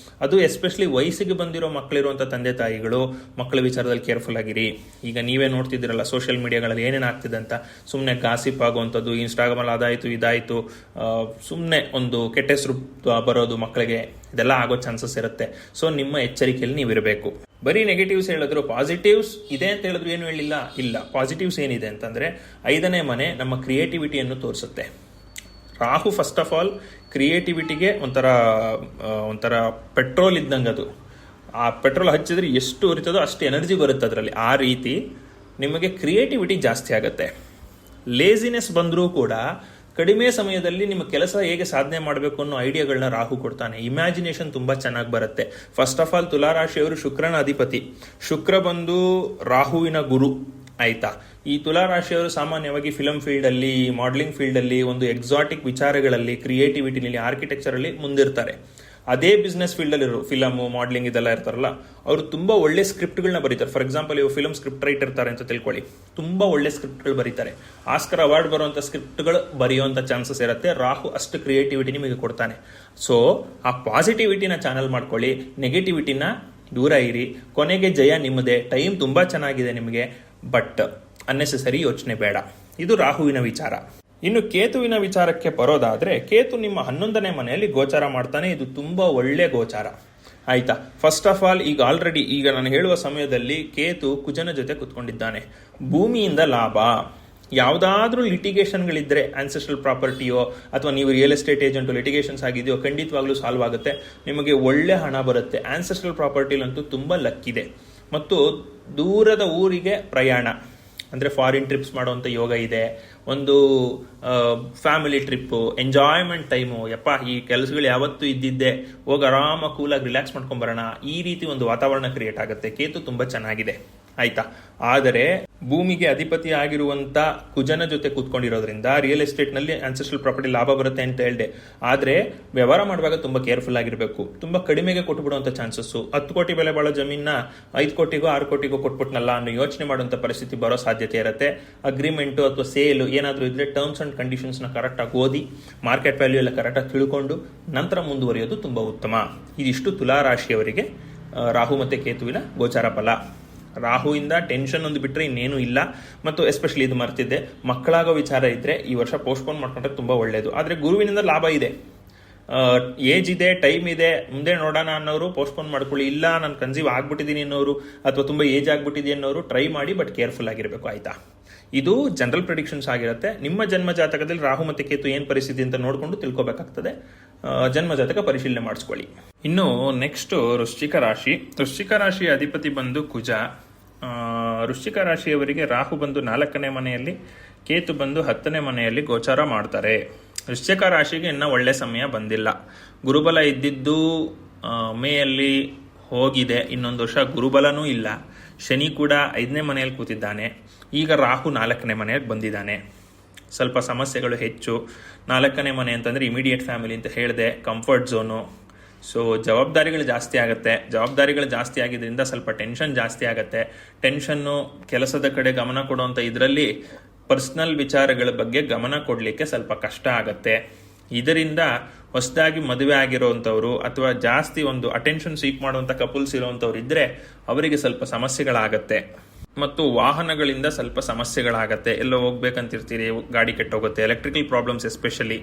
ಅದು ಎಸ್ಪೆಷಲಿ ವಯಸ್ಸಿಗೆ ಬಂದಿರೋ ಮಕ್ಕಳಿರುವಂಥ ತಂದೆ ತಾಯಿಗಳು ಮಕ್ಕಳ ವಿಚಾರದಲ್ಲಿ ಕೇರ್ಫುಲ್ ಆಗಿರಿ. ಈಗ ನೀವೇ ನೋಡ್ತಿದ್ದೀರಲ್ಲ ಸೋಷಿಯಲ್ ಮೀಡಿಯಾಗಳಲ್ಲಿ ಏನೇನು ಆಗ್ತಿದೆ ಅಂತ. ಸುಮ್ಮನೆ ಗಾಸಿಪ್ ಆಗುವಂಥದ್ದು, ಇನ್ಸ್ಟಾಗ್ರಾಮಲ್ಲಿ ಅದಾಯಿತು ಇದಾಯಿತು, ಸುಮ್ಮನೆ ಒಂದು ಕೆಟ್ಟ ಹೆಸರು ಬರೋದು ಮಕ್ಕಳಿಗೆ, ಇದೆಲ್ಲ ಆಗೋ ಚಾನ್ಸಸ್ ಇರುತ್ತೆ. ಸೊ ನಿಮ್ಮ ಎಚ್ಚರಿಕೆಯಲ್ಲಿ ನೀವಿರಬೇಕು. ಬರೀ ನೆಗೆಟಿವ್ಸ್ ಹೇಳಿದ್ರು, ಪಾಸಿಟಿವ್ಸ್ ಇದೆ ಅಂತ ಹೇಳಿದ್ರು ಏನು ಹೇಳಿಲ್ಲ. ಇಲ್ಲ, ಪಾಸಿಟಿವ್ಸ್ ಏನಿದೆ ಅಂತಂದ್ರೆ 5ನೇ ಮನೆ ನಮ್ಮ ಕ್ರಿಯೇಟಿವಿಟಿಯನ್ನು ತೋರಿಸುತ್ತೆ. ರಾಹು ಫಸ್ಟ್ ಆಫ್ ಆಲ್ ಕ್ರಿಯೇಟಿವಿಟಿಗೆ ಒಂಥರ ಪೆಟ್ರೋಲ್ ಇದ್ದಂಗೆ. ಅದು ಆ ಪೆಟ್ರೋಲ್ ಹಚ್ಚಿದ್ರೆ ಎಷ್ಟು ಉರಿತದೋ ಅಷ್ಟು ಎನರ್ಜಿ ಬರುತ್ತೆ ಅದರಲ್ಲಿ. ಆ ರೀತಿ ನಿಮಗೆ ಕ್ರಿಯೇಟಿವಿಟಿ ಜಾಸ್ತಿ ಆಗುತ್ತೆ. ಲೇಜಿನೆಸ್ ಬಂದರೂ ಕೂಡ ಕಡಿಮೆ ಸಮಯದಲ್ಲಿ ನಿಮ್ಮ ಕೆಲಸ ಹೇಗೆ ಸಾಧನೆ ಮಾಡಬೇಕು ಅನ್ನೋ ಐಡಿಯಾಗಳನ್ನ ರಾಹು ಕೊಡ್ತಾನೆ. ಇಮ್ಯಾಜಿನೇಷನ್ ತುಂಬಾ ಚೆನ್ನಾಗಿ ಬರುತ್ತೆ. ಫಸ್ಟ್ ಆಫ್ ಆಲ್ ತುಲಾರಾಶಿಯವರು ಶುಕ್ರನ ಅಧಿಪತಿ. ಶುಕ್ರ ಬಂದು ರಾಹುವಿನ ಗುರು, ಆಯ್ತಾ. ಈ ತುಲಾರಾಶಿಯವರು ಸಾಮಾನ್ಯವಾಗಿ ಫಿಲಂ ಫೀಲ್ಡ್ ಅಲ್ಲಿ, ಮಾಡಲಿಂಗ್ ಫೀಲ್ಡ್ ಅಲ್ಲಿ, ಒಂದು ಎಕ್ಸಾಟಿಕ್ ವಿಚಾರಗಳಲ್ಲಿ, ಕ್ರಿಯೇಟಿವಿಟಿನಲ್ಲಿ, ಆರ್ಕಿಟೆಕ್ಚರ್ ಅಲ್ಲಿ ಮುಂದಿರ್ತಾರೆ. ಅದೇ ಬಿಸ್ನೆಸ್ ಫೀಲ್ಡ್ ಅಲ್ಲಿ ಫಿಲಮು, ಮಾಡಲಿಂಗ್ ಇದೆಲ್ಲ ಇರ್ತಾರಲ್ಲ, ಅವರು ತುಂಬಾ ಒಳ್ಳೆ ಸ್ಕ್ರಿಪ್ಟ್ಗಳನ್ನ ಬರೀತಾರೆ. ಫಾರ್ ಎಕ್ಸಾಂಪಲ್ ಇವರು ಫಿಲಂ ಸ್ಕ್ರಿಪ್ಟ್ ರೈಟರ್ ಇರ್ತಾರೆ ಅಂತ ತಿಳ್ಕೊಳ್ಳಿ, ತುಂಬಾ ಒಳ್ಳೆ ಸ್ಕ್ರಿಪ್ಟ್ಗಳು ಬರೀತಾರೆ. ಆಸ್ಕರ್ ಅವಾರ್ಡ್ ಬರುವಂತ ಸ್ಕ್ರಿಪ್ಟ್ಗಳು ಬರೆಯುವಂತ ಚಾನ್ಸಸ್ ಇರುತ್ತೆ. ರಾಹು ಅಷ್ಟು ಕ್ರಿಯೇಟಿವಿಟಿ ನಿಮಗೆ ಕೊಡ್ತಾನೆ. ಸೊ ಆ ಪಾಸಿಟಿವಿಟಿನ ಚಾನಲ್ ಮಾಡ್ಕೊಳ್ಳಿ, ನೆಗೆಟಿವಿಟಿನ ದೂರ ಇರಿ. ಕೊನೆಗೆ ಜಯ ನಿಮ್ಮದೇ. ಟೈಮ್ ತುಂಬಾ ಚೆನ್ನಾಗಿದೆ ನಿಮಗೆ, ಬಟ್ ಅನ್ನೆಸೆಸರಿ ಯೋಚನೆ ಬೇಡ. ಇದು ರಾಹುವಿನ ವಿಚಾರ. ಇನ್ನು ಕೇತುವಿನ ವಿಚಾರಕ್ಕೆ ಬರೋದಾದ್ರೆ, ಕೇತು ನಿಮ್ಮ 11ನೇ ಮನೆಯಲ್ಲಿ ಗೋಚಾರ ಮಾಡ್ತಾನೆ. ಇದು ತುಂಬಾ ಒಳ್ಳೆ ಗೋಚಾರ, ಆಯ್ತಾ. ಫಸ್ಟ್ ಆಫ್ ಆಲ್ ಈಗ ನಾನು ಹೇಳುವ ಸಮಯದಲ್ಲಿ ಕೇತು ಕುಜನ ಜೊತೆ ಕುತ್ಕೊಂಡಿದ್ದಾನೆ. ಭೂಮಿಯಿಂದ ಲಾಭ, ಯಾವುದಾದ್ರೂ ಲಿಟಿಗೇಷನ್ಗಳಿದ್ರೆ, ಆನ್ಸೆಸ್ಟ್ರಲ್ ಪ್ರಾಪರ್ಟಿಯೋ ಅಥವಾ ನೀವು ರಿಯಲ್ ಎಸ್ಟೇಟ್ ಏಜೆಂಟು ಲಿಟಿಗೇಷನ್ಸ್ ಆಗಿದೆಯೋ, ಖಂಡಿತವಾಗ್ಲೂ ಸಾಲ್ವ್ ಆಗುತ್ತೆ. ನಿಮಗೆ ಒಳ್ಳೆ ಹಣ ಬರುತ್ತೆ. ಆನ್ಸೆಸ್ಟ್ರಲ್ ಪ್ರಾಪರ್ಟಿಲಂತೂ ತುಂಬಾ ಲಕ್ಕಿದೆ. ಮತ್ತು ದೂರದ ಊರಿಗೆ ಪ್ರಯಾಣ ಅಂದರೆ ಫಾರಿನ್ ಟ್ರಿಪ್ಸ್ ಮಾಡುವಂಥ ಯೋಗ ಇದೆ. ಒಂದು ಫ್ಯಾಮಿಲಿ ಟ್ರಿಪ್ಪು, ಎಂಜಾಯ್ಮೆಂಟ್ ಟೈಮು, ಈ ಕೆಲಸಗಳು ಯಾವತ್ತೂ ಇದ್ದಿದ್ದೆ, ಹೋಗಿ ಆರಾಮಾಗಿ ಕೂಲಾಗಿ ರಿಲ್ಯಾಕ್ಸ್ ಮಾಡ್ಕೊಂಬರೋಣ, ಈ ರೀತಿ ಒಂದು ವಾತಾವರಣ ಕ್ರಿಯೇಟ್ ಆಗುತ್ತೆ. ಕೇತು ತುಂಬ ಚೆನ್ನಾಗಿದೆ, ಆಯ್ತಾ. ಆದರೆ ಭೂಮಿಗೆ ಅಧಿಪತಿ ಆಗಿರುವಂತ ಕುಜನ ಜೊತೆ ಕೂತ್ಕೊಂಡಿರೋದ್ರಿಂದ ರಿಯಲ್ ಎಸ್ಟೇಟ್ ನಲ್ಲಿ ಆನ್ಸೆಸ್ಟ್ರಲ್ ಪ್ರಾಪರ್ಟಿ ಲಾಭ ಬರುತ್ತೆ ಅಂತ ಹೇಳಿದೆ. ಆದ್ರೆ ವ್ಯವಹಾರ ಮಾಡುವಾಗ ತುಂಬಾ ಕೇರ್ಫುಲ್ ಆಗಿರಬೇಕು. ತುಂಬಾ ಕಡಿಮೆಗೆ ಕೊಟ್ಟು ಬಿಡುವಂತ ಚಾನ್ಸಸ್. 10 ಕೋಟಿ ಬೆಲೆ ಬಾಳೋ ಜಮೀನ 5 ಕೋಟಿಗೋ 6 ಕೋಟಿಗೋ ಕೊಟ್ಬಿಟ್ನಲ್ಲ ಅನ್ನೋ ಯೋಚನೆ ಮಾಡುವಂತ ಪರಿಸ್ಥಿತಿ ಬರೋ ಸಾಧ್ಯತೆ ಇರುತ್ತೆ. ಅಗ್ರಿಮೆಂಟ್ ಅಥವಾ ಸೇಲ್ ಏನಾದ್ರೂ ಇದ್ರೆ ಟರ್ಮ್ಸ್ ಅಂಡ್ ಕಂಡೀಷನ್ಸ್ ನ ಕರೆಕ್ಟ್ ಆಗಿ ಓದಿ, ಮಾರ್ಕೆಟ್ ವ್ಯಾಲ್ಯೂ ಎಲ್ಲ ಕರೆಕ್ಟ್ ಆಗಿ ತಿಳ್ಕೊಂಡು ನಂತರ ಮುಂದುವರಿಯೋದು ತುಂಬಾ ಉತ್ತಮ. ಇದಿಷ್ಟು ತುಲಾರಾಶಿಯವರಿಗೆ ರಾಹು ಮತ್ತೆ ಕೇತುವಿನ ಗೋಚಾರ ಫಲ. ರಾಹುವಿಂದ ಟೆನ್ಷನ್ ಒಂದು ಬಿಟ್ಟರೆ ಇನ್ನೇನು ಇಲ್ಲ. ಮತ್ತು ಎಸ್ಪೆಷಲಿ ಇದು ಮರ್ತಿದ್ದೆ, ಮಕ್ಕಳಾಗೋ ವಿಚಾರ ಇದ್ರೆ ಈ ವರ್ಷ ಪೋಸ್ಟ್ಪೋನ್ ಮಾಡ್ಕೊಂಡ್ರೆ ತುಂಬಾ ಒಳ್ಳೇದು. ಆದ್ರೆ ಗುರುವಿನಿಂದ ಲಾಭ ಇದೆ, ಏಜ್ ಇದೆ, ಟೈಮ್ ಇದೆ, ಮುಂದೆ ನೋಡೋಣ ಅನ್ನೋರು ಪೋಸ್ಟ್ಪೋನ್ ಮಾಡ್ಕೊಳ್ಳಿ. ಇಲ್ಲ ನಾನು ಕನ್ಸೀವ್ ಆಗ್ಬಿಟ್ಟಿದ್ದೀನಿ ಅನ್ನೋರು ಅಥವಾ ತುಂಬಾ ಏಜ್ ಆಗ್ಬಿಟ್ಟಿದೆ ಅನ್ನೋರು ಟ್ರೈ ಮಾಡಿ, ಬಟ್ ಕೇರ್ಫುಲ್ ಆಗಿರಬೇಕು, ಆಯ್ತಾ. ಇದು ಜನರಲ್ ಪ್ರಿಡಿಕ್ಷನ್ಸ್ ಆಗಿರುತ್ತೆ. ನಿಮ್ಮ ಜನ್ಮ ಜಾತಕದಲ್ಲಿ ರಾಹು ಮತ್ತೆ ಕೇತು ಏನ್ ಪರಿಸ್ಥಿತಿ ಅಂತ ನೋಡ್ಕೊಂಡು ತಿಳ್ಕೊಬೇಕಾಗ್ತದೆ. ಜನ್ಮ ಜಾತಕ ಪರಿಶೀಲನೆ ಮಾಡಿಸ್ಕೊಳ್ಳಿ. ಇನ್ನು ನೆಕ್ಸ್ಟ್ ವೃಶ್ಚಿಕ ರಾಶಿ. ವೃಶ್ಚಿಕ ರಾಶಿಯ ಅಧಿಪತಿ ಬಂದು ಕುಜ. ವೃಶ್ಚಿಕ ರಾಶಿಯವರಿಗೆ ರಾಹು ಬಂದು 4ನೇ ಮನೆಯಲ್ಲಿ, ಕೇತು ಬಂದು 10ನೇ ಮನೆಯಲ್ಲಿ ಗೋಚಾರ ಮಾಡ್ತಾರೆ. ವೃಶ್ಚಿಕ ರಾಶಿಗೆ ಇನ್ನ ಒಳ್ಳೆ ಸಮಯ ಬಂದಿಲ್ಲ. ಗುರುಬಲ ಇದ್ದಿದ್ದು ಮೇಯಲ್ಲಿ ಹೋಗಿದೆ, ಇನ್ನೊಂದು ವರ್ಷ ಗುರುಬಲನೂ ಇಲ್ಲ. ಶನಿ ಕೂಡ 5ನೇ ಮನೆಯಲ್ಲಿ ಕೂತಿದ್ದಾನೆ. ಈಗ ರಾಹು 4ನೇ ಮನೆಯಲ್ಲಿ ಬಂದಿದ್ದಾನೆ. ಸ್ವಲ್ಪ ಸಮಸ್ಯೆಗಳು ಹೆಚ್ಚು. 4ನೇ ಮನೆ ಅಂತಂದ್ರೆ ಇಮಿಡಿಯೇಟ್ ಫ್ಯಾಮಿಲಿ ಅಂತ ಹೇಳಿದೆ, ಕಂಫರ್ಟ್ ಝೋನು. ಸೊ ಜವಾಬ್ದಾರಿಗಳು ಜಾಸ್ತಿ ಆಗುತ್ತೆ. ಜವಾಬ್ದಾರಿಗಳು ಜಾಸ್ತಿ ಆಗಿದ್ರಿಂದ ಸ್ವಲ್ಪ ಟೆನ್ಷನ್ ಜಾಸ್ತಿ ಆಗುತ್ತೆ. ಟೆನ್ಷನ್ನು, ಕೆಲಸದ ಕಡೆ ಗಮನ ಕೊಡುವಂಥ ಇದರಲ್ಲಿ ಪರ್ಸನಲ್ ವಿಚಾರಗಳ ಬಗ್ಗೆ ಗಮನ ಕೊಡಲಿಕ್ಕೆ ಸ್ವಲ್ಪ ಕಷ್ಟ ಆಗತ್ತೆ. ಇದರಿಂದ ಹೊಸದಾಗಿ ಮದುವೆ ಆಗಿರೋವಂಥವ್ರು ಅಥವಾ ಜಾಸ್ತಿ ಒಂದು ಅಟೆನ್ಷನ್ ಸೀಕ್ ಮಾಡುವಂಥ ಕಪಲ್ಸ್ ಇರೋವಂಥವ್ರು ಇದ್ರೆ ಅವರಿಗೆ ಸ್ವಲ್ಪ ಸಮಸ್ಯೆಗಳಾಗತ್ತೆ. ಮತ್ತು ವಾಹನಗಳಿಂದ ಸ್ವಲ್ಪ ಸಮಸ್ಯೆಗಳಾಗತ್ತೆ. ಎಲ್ಲೋ ಹೋಗ್ಬೇಕಂತಿರ್ತೀರಿ, ಗಾಡಿ ಕೆಟ್ಟೋಗುತ್ತೆ, ಎಲೆಕ್ಟ್ರಿಕಲ್ ಪ್ರಾಬ್ಲಮ್ಸ್ ಎಸ್ಪೆಷಲಿ,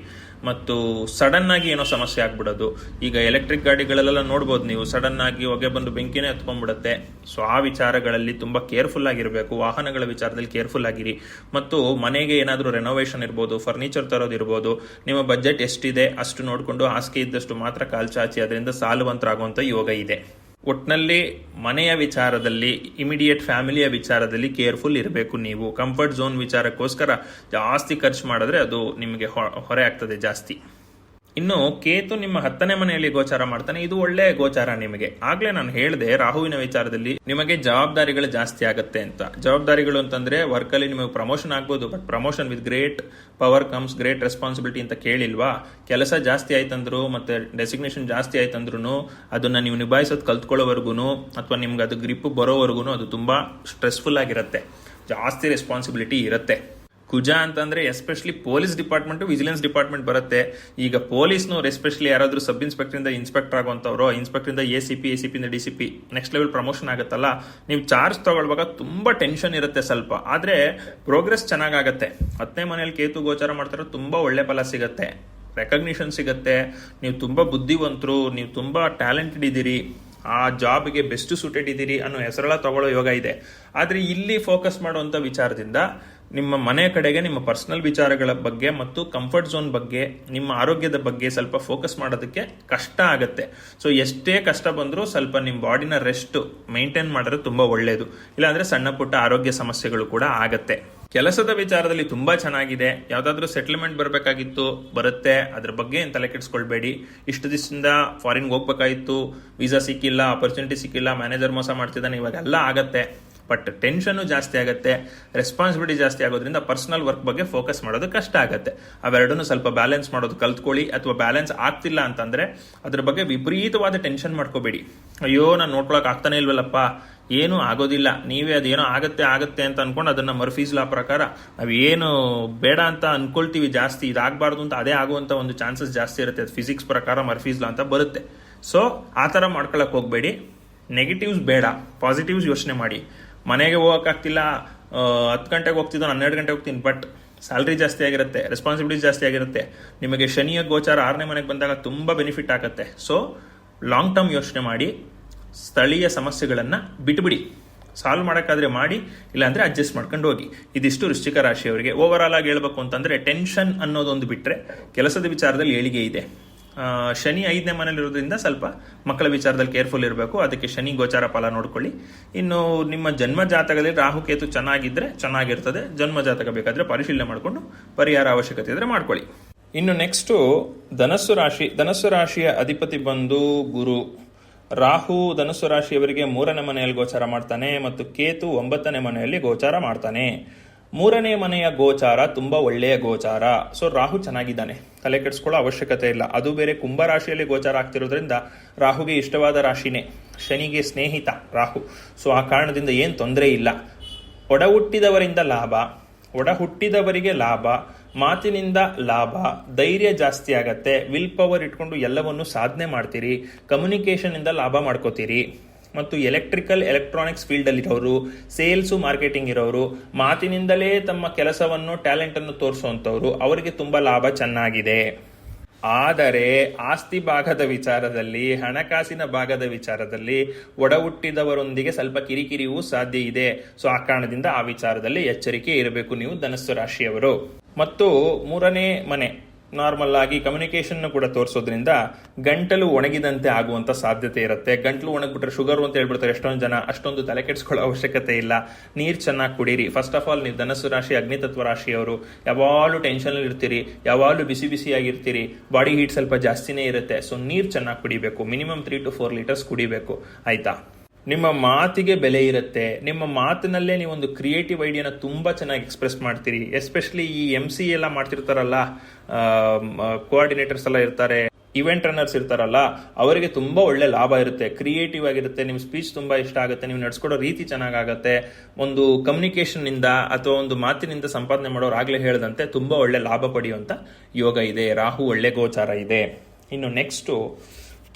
ಮತ್ತು ಸಡನ್ ಆಗಿ ಏನೋ ಸಮಸ್ಯೆ ಆಗ್ಬಿಡೋದು. ಈಗ ಎಲೆಕ್ಟ್ರಿಕ್ ಗಾಡಿಗಳೆಲ್ಲ ನೋಡ್ಬೋದು ನೀವು, ಸಡನ್ ಆಗಿ ಹೊಗೆ ಬಂದು ಬೆಂಕಿನೇ ಹತ್ಕೊಂಡ್ಬಿಡುತ್ತೆ. ಸೊ ಆ ವಿಚಾರಗಳಲ್ಲಿ ತುಂಬಾ ಕೇರ್ಫುಲ್ ಆಗಿರಬೇಕು. ವಾಹನಗಳ ವಿಚಾರದಲ್ಲಿ ಕೇರ್ಫುಲ್ ಆಗಿರಿ. ಮತ್ತು ಮನೆಗೆ ಏನಾದರೂ ರೆನೋವೇಷನ್ ಇರ್ಬೋದು, ಫರ್ನಿಚರ್ ತರೋದಿರ್ಬೋದು, ನಿಮ್ಮ ಬಜೆಟ್ ಎಷ್ಟಿದೆ ಅಷ್ಟು ನೋಡಿಕೊಂಡು ಹಾಸಿಗೆ ಇದ್ದಷ್ಟು ಮಾತ್ರ ಕಾಲ್ಚಾಚಿ, ಅದರಿಂದ ಸಾಲುವಂತರಾಗುವಂಥ ಯೋಗ ಇದೆ. ಒಟ್ಟಿನಲ್ಲಿ ಮನೆಯ ವಿಚಾರದಲ್ಲಿ, ಇಮಿಡಿಯೇಟ್ ಫ್ಯಾಮಿಲಿಯ ವಿಚಾರದಲ್ಲಿ ಕೇರ್ಫುಲ್ ಇರಬೇಕು. ನೀವು ಕಂಫರ್ಟ್ ಝೋನ್ ವಿಚಾರಕ್ಕೋಸ್ಕರ ಜಾಸ್ತಿ ಖರ್ಚು ಮಾಡಿದ್ರೆ ಅದು ನಿಮಗೆ ಹೊರೆ ಆಗ್ತದೆ ಜಾಸ್ತಿ. ಇನ್ನು ಕೇತು ನಿಮ್ಮ 10ನೇ ಮನೆಯಲ್ಲಿ ಗೋಚಾರ ಮಾಡ್ತಾನೆ. ಇದು ಒಳ್ಳೆ ಗೋಚಾರ ನಿಮಗೆ. ಆಗ್ಲೇ ನಾನು ಹೇಳಿದೆ ರಾಹುವಿನ ವಿಚಾರದಲ್ಲಿ ನಿಮಗೆ ಜವಾಬ್ದಾರಿಗಳು ಜಾಸ್ತಿ ಆಗುತ್ತೆ ಅಂತ. ಜವಾಬ್ದಾರಿಗಳು ಅಂತಂದ್ರೆ ವರ್ಕ್ ಅಲ್ಲಿ ನಿಮಗೆ ಪ್ರಮೋಷನ್ ಆಗ್ಬೋದು, but promotion with great power comes great responsibility ಅಂತ ಕೇಳಿಲ್ವಾ? ಕೆಲಸ ಜಾಸ್ತಿ ಆಯ್ತಂದ್ರು ಮತ್ತೆ ಡೆಸಿಗ್ನೇಷನ್ ಜಾಸ್ತಿ ಆಯ್ತಂದ್ರು ಅದನ್ನ ನೀವು ನಿಭಾಯಿಸೋದು ಕಲ್ತ್ಕೊಳ್ಳೋವರೆಗೂ ಅಥವಾ ನಿಮ್ಗೆ ಅದು ಗ್ರಿಪ್ ಬರೋವರೆಗೂ ಅದು ತುಂಬಾ ಸ್ಟ್ರೆಸ್ಫುಲ್ ಆಗಿರುತ್ತೆ, ಜಾಸ್ತಿ ರೆಸ್ಪಾನ್ಸಿಬಿಲಿಟಿ ಇರುತ್ತೆ. ಕುಜ ಅಂತಂದ್ರೆ especially police department, vigilance department ಬರುತ್ತೆ. ಈಗ ಪೊಲೀಸ್ನವ್ರು ಎಸ್ಪೆಷಲಿ ಯಾರಾದ್ರೂ ಸಬ್ ಇನ್ಸ್ಪೆಕ್ಟರ್ ಇಂದ ಇನ್ಸ್ಪೆಕ್ಟರ್ ಆಗುವಂತವ್ರು, ಇನ್ಸ್ಪೆಕ್ಟರ್ ಇಂದ ಎಸಿಪಿ ಇಂದ ಡಿಸಿಪಿ, ನೆಕ್ಸ್ಟ್ ಲೆವೆಲ್ ಪ್ರಮೋಷನ್ ಆಗುತ್ತಲ್ಲ, ನೀವು ಚಾರ್ಜ್ ತಗೊಳ್ಳುವಾಗ ತುಂಬಾ ಟೆನ್ಷನ್ ಇರುತ್ತೆ ಸ್ವಲ್ಪ, ಆದ್ರೆ ಪ್ರೋಗ್ರೆಸ್ ಚೆನ್ನಾಗಾಗತ್ತೆ. 10ನೇ ಮನೆಯಲ್ಲಿ ಕೇತು ಗೋಚಾರ ಮಾಡ್ತಾರೆ, ತುಂಬಾ ಒಳ್ಳೆ ಫಲ ಸಿಗತ್ತೆ, ರೆಕಗ್ನಿಷನ್ ಸಿಗತ್ತೆ, ನೀವು ತುಂಬಾ ಬುದ್ಧಿವಂತರು, ನೀವು ತುಂಬಾ ಟ್ಯಾಲೆಂಟೆಡ್ ಇದ್ದೀರಿ, ಆ ಜಾಬ್ಗೆ ಬೆಸ್ಟ್ ಸೂಟೆಡ್ ಇದ್ದೀರಿ ಅನ್ನೋ ಹೆಸರೆಲ್ಲ ತಗೊಳ್ಳೋ ಯೋಗ ಇದೆ. ಆದ್ರೆ ಇಲ್ಲಿ ಫೋಕಸ್ ಮಾಡುವಂತ ವಿಚಾರದಿಂದ ನಿಮ್ಮ ಮನೆ ಕಡೆಗೆ ನಿಮ್ಮ ಪರ್ಸನಲ್ ವಿಚಾರಗಳ ಬಗ್ಗೆ ಮತ್ತು ಕಂಫರ್ಟ್ ಝೋನ್ ಬಗ್ಗೆ, ನಿಮ್ಮ ಆರೋಗ್ಯದ ಬಗ್ಗೆ ಸ್ವಲ್ಪ ಫೋಕಸ್ ಮಾಡೋದಕ್ಕೆ ಕಷ್ಟ ಆಗುತ್ತೆ. ಸೊ ಎಷ್ಟೇ ಕಷ್ಟ ಬಂದರೂ ಸ್ವಲ್ಪ ನಿಮ್ಮ ಬಾಡಿನ ರೆಸ್ಟ್ ಮೇಂಟೈನ್ ಮಾಡಿದ್ರೆ ತುಂಬಾ ಒಳ್ಳೆಯದು. ಇಲ್ಲಾಂದ್ರೆ ಸಣ್ಣ ಪುಟ್ಟ ಆರೋಗ್ಯ ಸಮಸ್ಯೆಗಳು ಕೂಡ ಆಗತ್ತೆ. ಕೆಲಸದ ವಿಚಾರದಲ್ಲಿ ತುಂಬಾ ಚೆನ್ನಾಗಿದೆ. ಯಾವ್ದಾದ್ರು ಸೆಟಲ್ಮೆಂಟ್ ಬರಬೇಕಾಗಿತ್ತು, ಬರುತ್ತೆ, ಅದ್ರ ಬಗ್ಗೆ ಏನ್ ತಲೆ ಕೆಡಿಸ್ಕೊಳ್ಬೇಡಿ. ಇಷ್ಟು ದಿವಸದಿಂದ ಫಾರಿನ್ಗೆ ಹೋಗ್ಬೇಕಾಗಿತ್ತು, ವೀಸಾ ಸಿಕ್ಕಿಲ್ಲ, ಅಪರ್ಚುನಿಟಿ ಸಿಕ್ಕಿಲ್ಲ, ಮ್ಯಾನೇಜರ್ ಮೋಸ ಮಾಡ್ತಿದ್ದಾನೆ, ಇವಾಗೆಲ್ಲ ಆಗತ್ತೆ. ಬಟ್ ಟೆನ್ಷನ್ ಜಾಸ್ತಿ ಆಗುತ್ತೆ, ರೆಸ್ಪಾನ್ಸಿಬಿಲಿಟಿ ಜಾಸ್ತಿ ಆಗೋದ್ರಿಂದ ಪರ್ಸನಲ್ ವರ್ಕ್ ಬಗ್ಗೆ ಫೋಕಸ್ ಮಾಡೋದು ಕಷ್ಟ ಆಗುತ್ತೆ. ಅವೆರಡನ್ನು ಸ್ವಲ್ಪ ಬ್ಯಾಲೆನ್ಸ್ ಮಾಡೋದು ಕಲ್ತ್ಕೊಳ್ಳಿ. ಅಥವಾ ಬ್ಯಾಲೆನ್ಸ್ ಆಗ್ತಿಲ್ಲ ಅಂತಂದ್ರೆ ಅದ್ರ ಬಗ್ಗೆ ವಿಪರೀತವಾದ ಟೆನ್ಷನ್ ಮಾಡ್ಕೋಬೇಡಿ. ಅಯ್ಯೋ ನಾನು ನೋಡ್ಕೊಳಕ್ ಆಗ್ತಾನೆ ಇಲ್ವಲ್ಲಪ್ಪ, ಏನು ಆಗೋದಿಲ್ಲ, ನೀವೇ ಅದೇನೋ ಆಗತ್ತೆ ಅಂತ ಅನ್ಕೊಂಡು ಅದನ್ನ ಮರ್ಫೀಸ್ ಲಾ ಪ್ರಕಾರ ನಾವೇನು ಬೇಡ ಅಂತ ಅನ್ಕೊಳ್ತೀವಿ ಜಾಸ್ತಿ, ಇದಾಗಬಾರ್ದು ಅಂತ ಅದೇ ಆಗುವಂತ ಒಂದು ಚಾನ್ಸಸ್ ಜಾಸ್ತಿ ಇರುತ್ತೆ. ಅದು ಫಿಸಿಕ್ಸ್ ಪ್ರಕಾರ ಮರ್ಫೀಸ್ ಲಾ ಅಂತ ಬರುತ್ತೆ. ಸೊ ಆ ಥರ ಮಾಡ್ಕೊಳಕ್ ಹೋಗ್ಬೇಡಿ. ನೆಗೆಟಿವ್ಸ್ ಬೇಡ, ಪಾಸಿಟಿವ್ಸ್ ಯೋಚನೆ ಮಾಡಿ. ಮನೆಗೆ ಹೋಗಕ್ಕಾಗ್ತಿಲ್ಲ, 10 ಗಂಟೆಗೆ ಹೋಗ್ತಿದ್ದೋ 12 ಗಂಟೆಗೆ ಹೋಗ್ತೀನಿ, ಬಟ್ ಸ್ಯಾಲ್ರಿ ಜಾಸ್ತಿ ಆಗಿರುತ್ತೆ, ರೆಸ್ಪಾನ್ಸಿಬಿಲಿಟೀಸ್ ಜಾಸ್ತಿ ಆಗಿರುತ್ತೆ. ನಿಮಗೆ ಶನಿಯ ಗೋಚಾರ 6ನೇ ಮನೆಗೆ ಬಂದಾಗ ತುಂಬಾ ಬೆನಿಫಿಟ್ ಆಗುತ್ತೆ. ಸೊ ಲಾಂಗ್ ಟರ್ಮ್ ಯೋಚನೆ ಮಾಡಿ, ಸ್ಥಳೀಯ ಸಮಸ್ಯೆಗಳನ್ನ ಬಿಟ್ಬಿಡಿ. ಸಾಲ್ವ್ ಮಾಡೋಕ್ಕಾದ್ರೆ ಮಾಡಿ, ಇಲ್ಲಾಂದ್ರೆ ಅಡ್ಜಸ್ಟ್ ಮಾಡ್ಕೊಂಡು ಹೋಗಿ. ಇದಿಷ್ಟು ವೃಶ್ಚಿಕ ರಾಶಿಯವರಿಗೆ. ಓವರ್ ಆಲ್ ಆಗಿ ಹೇಳ್ಬೇಕು ಅಂತಂದ್ರೆ ಟೆನ್ಷನ್ ಅನ್ನೋದೊಂದು ಬಿಟ್ರೆ ಕೆಲಸದ ವಿಚಾರದಲ್ಲಿ ಏಳಿಗೆ ಇದೆ. ಶನಿ 5ನೇ ಮನೇಲಿರೋದ್ರಿಂದ ಸ್ವಲ್ಪ ಮಕ್ಕಳ ವಿಚಾರದಲ್ಲಿ ಕೇರ್ಫುಲ್ ಇರಬೇಕು. ಅದಕ್ಕೆ ಶನಿ ಗೋಚಾರ ಫಲ ನೋಡ್ಕೊಳ್ಳಿ. ಇನ್ನು ನಿಮ್ಮ ಜನ್ಮ ಜಾತಕದಲ್ಲಿ ರಾಹುಕೇತು ಚೆನ್ನಾಗಿದ್ರೆ ಚೆನ್ನಾಗಿರ್ತದೆ. ಜನ್ಮ ಜಾತಕ ಬೇಕಾದ್ರೆ ಪರಿಶೀಲನೆ ಮಾಡಿಕೊಂಡು ಪರಿಹಾರ ಅವಶ್ಯಕತೆ ಇದ್ರೆ ಮಾಡ್ಕೊಳ್ಳಿ. ಇನ್ನು ನೆಕ್ಸ್ಟ್ ಧನಸ್ಸು ರಾಶಿ. ಧನಸ್ಸು ರಾಶಿಯ ಅಧಿಪತಿ ಬಂದು ಗುರು. ರಾಹು ಧನಸ್ಸು ರಾಶಿಯವರಿಗೆ 3ನೇ ಮನೆಯಲ್ಲಿ ಗೋಚಾರ ಮಾಡ್ತಾನೆ ಮತ್ತು ಕೇತು 9ನೇ ಮನೆಯಲ್ಲಿ ಗೋಚಾರ ಮಾಡ್ತಾನೆ. 3ನೇ ಮನೆಯ ಗೋಚಾರ ತುಂಬಾ ಒಳ್ಳೆಯ ಗೋಚಾರ. ಸೊ ರಾಹು ಚೆನ್ನಾಗಿದ್ದಾನೆ, ತಲೆ ಕೆಡಿಸ್ಕೊಳ್ಳೋ ಅವಶ್ಯಕತೆ ಇಲ್ಲ. ಅದು ಬೇರೆ ಕುಂಭ ರಾಶಿಯಲ್ಲಿ ಗೋಚಾರ ಆಗ್ತಿರೋದ್ರಿಂದ ರಾಹುಗೆ ಇಷ್ಟವಾದ ರಾಶಿನೇ, ಶನಿಗೆ ಸ್ನೇಹಿತ ರಾಹು. ಸೊ ಆ ಕಾರಣದಿಂದ ಏನ್ ತೊಂದರೆ ಇಲ್ಲ. ಒಡ ಹುಟ್ಟಿದವರಿಗೆ ಲಾಭ, ಮಾತಿನಿಂದ ಲಾಭ, ಧೈರ್ಯ ಜಾಸ್ತಿ ಆಗತ್ತೆ, ವಿಲ್ ಪವರ್ ಇಟ್ಕೊಂಡು ಎಲ್ಲವನ್ನು ಸಾಧನೆ ಮಾಡ್ತೀರಿ, ಕಮ್ಯುನಿಕೇಶನ್ ಇಂದ ಲಾಭ ಮಾಡ್ಕೋತೀರಿ. ಮತ್ತು ಎಲೆಕ್ಟ್ರಾನಿಕ್ಸ್ ಫೀಲ್ಡ್ ಅಲ್ಲಿ ಇರೋರು, ಸೇಲ್ಸ್ ಮಾರ್ಕೆಟಿಂಗ್ ಇರೋರು, ಮಾತಿನಿಂದಲೇ ತಮ್ಮ ಕೆಲಸವನ್ನು ಟ್ಯಾಲೆಂಟ್ ಅನ್ನು ತೋರಿಸುವಂತವ್ರು, ಅವರಿಗೆ ತುಂಬಾ ಲಾಭ ಚೆನ್ನಾಗಿದೆ. ಆದರೆ ಆಸ್ತಿ ಭಾಗದ ವಿಚಾರದಲ್ಲಿ, ಹಣಕಾಸಿನ ಭಾಗದ ವಿಚಾರದಲ್ಲಿ ಒಡ ಹುಟ್ಟಿದವರೊಂದಿಗೆ ಸ್ವಲ್ಪ ಕಿರಿಕಿರಿಯೂ ಸಾಧ್ಯ ಇದೆ. ಸೊ ಆ ಕಾರಣದಿಂದ ಆ ವಿಚಾರದಲ್ಲಿ ಎಚ್ಚರಿಕೆ ಇರಬೇಕು ನೀವು ಧನಸ್ಸು ರಾಶಿಯವರು. ಮತ್ತು 3ನೇ ಮನೆ ನಾರ್ಮಲ್ ಆಗಿ ಕಮ್ಯುನಿಕೇಶನ್ ಕೂಡ ತೋರಿಸೋದ್ರಿಂದ ಗಂಟಲು ಒಣಗಿದಂತೆ ಆಗುವಂತ ಸಾಧ್ಯತೆ ಇರುತ್ತೆ. ಗಂಟಲು ಒಣಗ್ಬಿಟ್ರೆ ಶುಗರ್ ಅಂತ ಹೇಳ್ಬಿಡ್ತಾರೆ ಎಷ್ಟೊಂದು ಜನ. ಅಷ್ಟೊಂದು ತಲೆ ಕೆಡಿಸ್ಕೊಳ್ಳೋ ಅವಶ್ಯಕತೆ ಇಲ್ಲ. ನೀರ್ ಚೆನ್ನಾಗಿ ಕುಡೀರಿ. ಫಸ್ಟ್ ಆಫ್ ಆಲ್ ನೀವು ಧನಸ್ಸು ರಾಶಿ ಅಗ್ನಿತತ್ವ ರಾಶಿಯವರು, ಯಾವಾಗಲೂ ಟೆನ್ಷನ್ ಇರ್ತೀರಿ, ಯಾವಾಗಲೂ ಬಿಸಿಯಾಗಿರ್ತೀರಿ, ಬಾಡಿ ಹೀಟ್ ಸ್ವಲ್ಪ ಜಾಸ್ತಿನೇ ಇರುತ್ತೆ. ಸೊ ನೀರ್ ಚೆನ್ನಾಗಿ ಕುಡಿಬೇಕು. ಮಿನಿಮಮ್ 3 to 4 ಲೀಟರ್ಸ್ ಕುಡಿಬೇಕು, ಆಯ್ತಾ? ನಿಮ್ಮ ಮಾತಿಗೆ ಬೆಲೆ ಇರುತ್ತೆ. ನಿಮ್ಮ ಮಾತಿನಲ್ಲೇ ನೀವೊಂದು ಕ್ರಿಯೇಟಿವ್ ಐಡಿಯಾನ ತುಂಬಾ ಚೆನ್ನಾಗಿ ಎಕ್ಸ್ಪ್ರೆಸ್ ಮಾಡ್ತೀರಿ. ಎಸ್ಪೆಷಲಿ ಈ MC ಎಲ್ಲ ಮಾಡ್ತಿರ್ತಾರಲ್ಲ, ಕೋಆರ್ಡಿನೇಟರ್ಸ್ ಎಲ್ಲ ಇರ್ತಾರೆ, ಇವೆಂಟ್ ರನ್ನರ್ಸ್ ಇರ್ತಾರಲ್ಲ, ಅವರಿಗೆ ತುಂಬಾ ಒಳ್ಳೆ ಲಾಭ ಇರುತ್ತೆ. ಕ್ರಿಯೇಟಿವ್ ಆಗಿರುತ್ತೆ, ನಿಮ್ಮ ಸ್ಪೀಚ್ ತುಂಬಾ ಇಷ್ಟ ಆಗುತ್ತೆ, ನೀವು ನಡ್ಸ್ಕೊಡೋ ರೀತಿ ಚೆನ್ನಾಗಾಗತ್ತೆ. ಒಂದು ಕಮ್ಯುನಿಕೇಶನ್ ಇಂದ ಅಥವಾ ಒಂದು ಮಾತಿನಿಂದ ಸಂಪಾದನೆ ಮಾಡೋರು ಆಗ್ಲೇ ಹೇಳದಂತೆ ತುಂಬಾ ಒಳ್ಳೆ ಲಾಭ ಪಡೆಯುವಂತ ಯೋಗ ಇದೆ. ರಾಹು ಒಳ್ಳೆ ಗೋಚಾರ ಇದೆ. ಇನ್ನು ನೆಕ್ಸ್ಟ್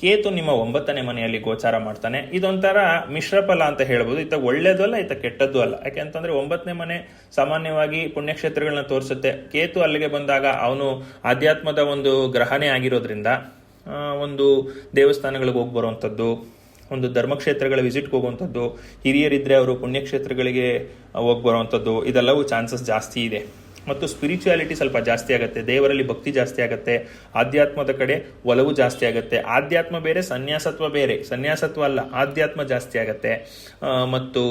ಕೇತು ನಿಮ್ಮ 9ನೇ ಮನೆಯಲ್ಲಿ ಗೋಚಾರ ಮಾಡ್ತಾನೆ. ಇದೊಂಥರ ಮಿಶ್ರ ಫಲ ಅಂತ ಹೇಳ್ಬೋದು. ಇತ್ತ ಒಳ್ಳೇದು ಅಲ್ಲ, ಇತ್ತ ಕೆಟ್ಟದ್ದು ಅಲ್ಲ. ಯಾಕೆಂತಂದ್ರೆ 9ನೇ ಮನೆ ಸಾಮಾನ್ಯವಾಗಿ ಪುಣ್ಯಕ್ಷೇತ್ರಗಳನ್ನ ತೋರಿಸುತ್ತೆ. ಕೇತು ಅಲ್ಲಿಗೆ ಬಂದಾಗ ಅವನು ಆಧ್ಯಾತ್ಮದ ಒಂದು ಗ್ರಹನೇ ಆಗಿರೋದ್ರಿಂದ ಒಂದು ದೇವಸ್ಥಾನಗಳಿಗೆ ಹೋಗಿ ಬರುವಂಥದ್ದು, ಒಂದು ಧರ್ಮಕ್ಷೇತ್ರಗಳ ವಿಸಿಟ್ಗೆ ಹೋಗುವಂಥದ್ದು, ಹಿರಿಯರಿದ್ರೆ ಅವರು ಪುಣ್ಯಕ್ಷೇತ್ರಗಳಿಗೆ ಹೋಗಿ ಬರುವಂಥದ್ದು, ಇದೆಲ್ಲವೂ ಚಾನ್ಸಸ್ ಜಾಸ್ತಿ ಇದೆ. ಮತ್ತು ಸ್ಪಿರಿಚುಯಾಲಿಟಿ ಸ್ವಲ್ಪ ಜಾಸ್ತಿ ಆಗುತ್ತೆ, ದೇವರಲ್ಲಿ ಭಕ್ತಿ ಜಾಸ್ತಿ ಆಗುತ್ತೆ, ಆಧ್ಯಾತ್ಮದ ಕಡೆ ಒಲವು ಜಾಸ್ತಿ ಆಗುತ್ತೆ. ಆಧ್ಯಾತ್ಮ ಬೇರೆ, ಸನ್ಯಾಸತ್ವ ಬೇರೆ. ಸನ್ಯಾಸತ್ವ ಅಲ್ಲ, ಆಧ್ಯಾತ್ಮ ಜಾಸ್ತಿ ಆಗುತ್ತೆ. ಮತ್ತು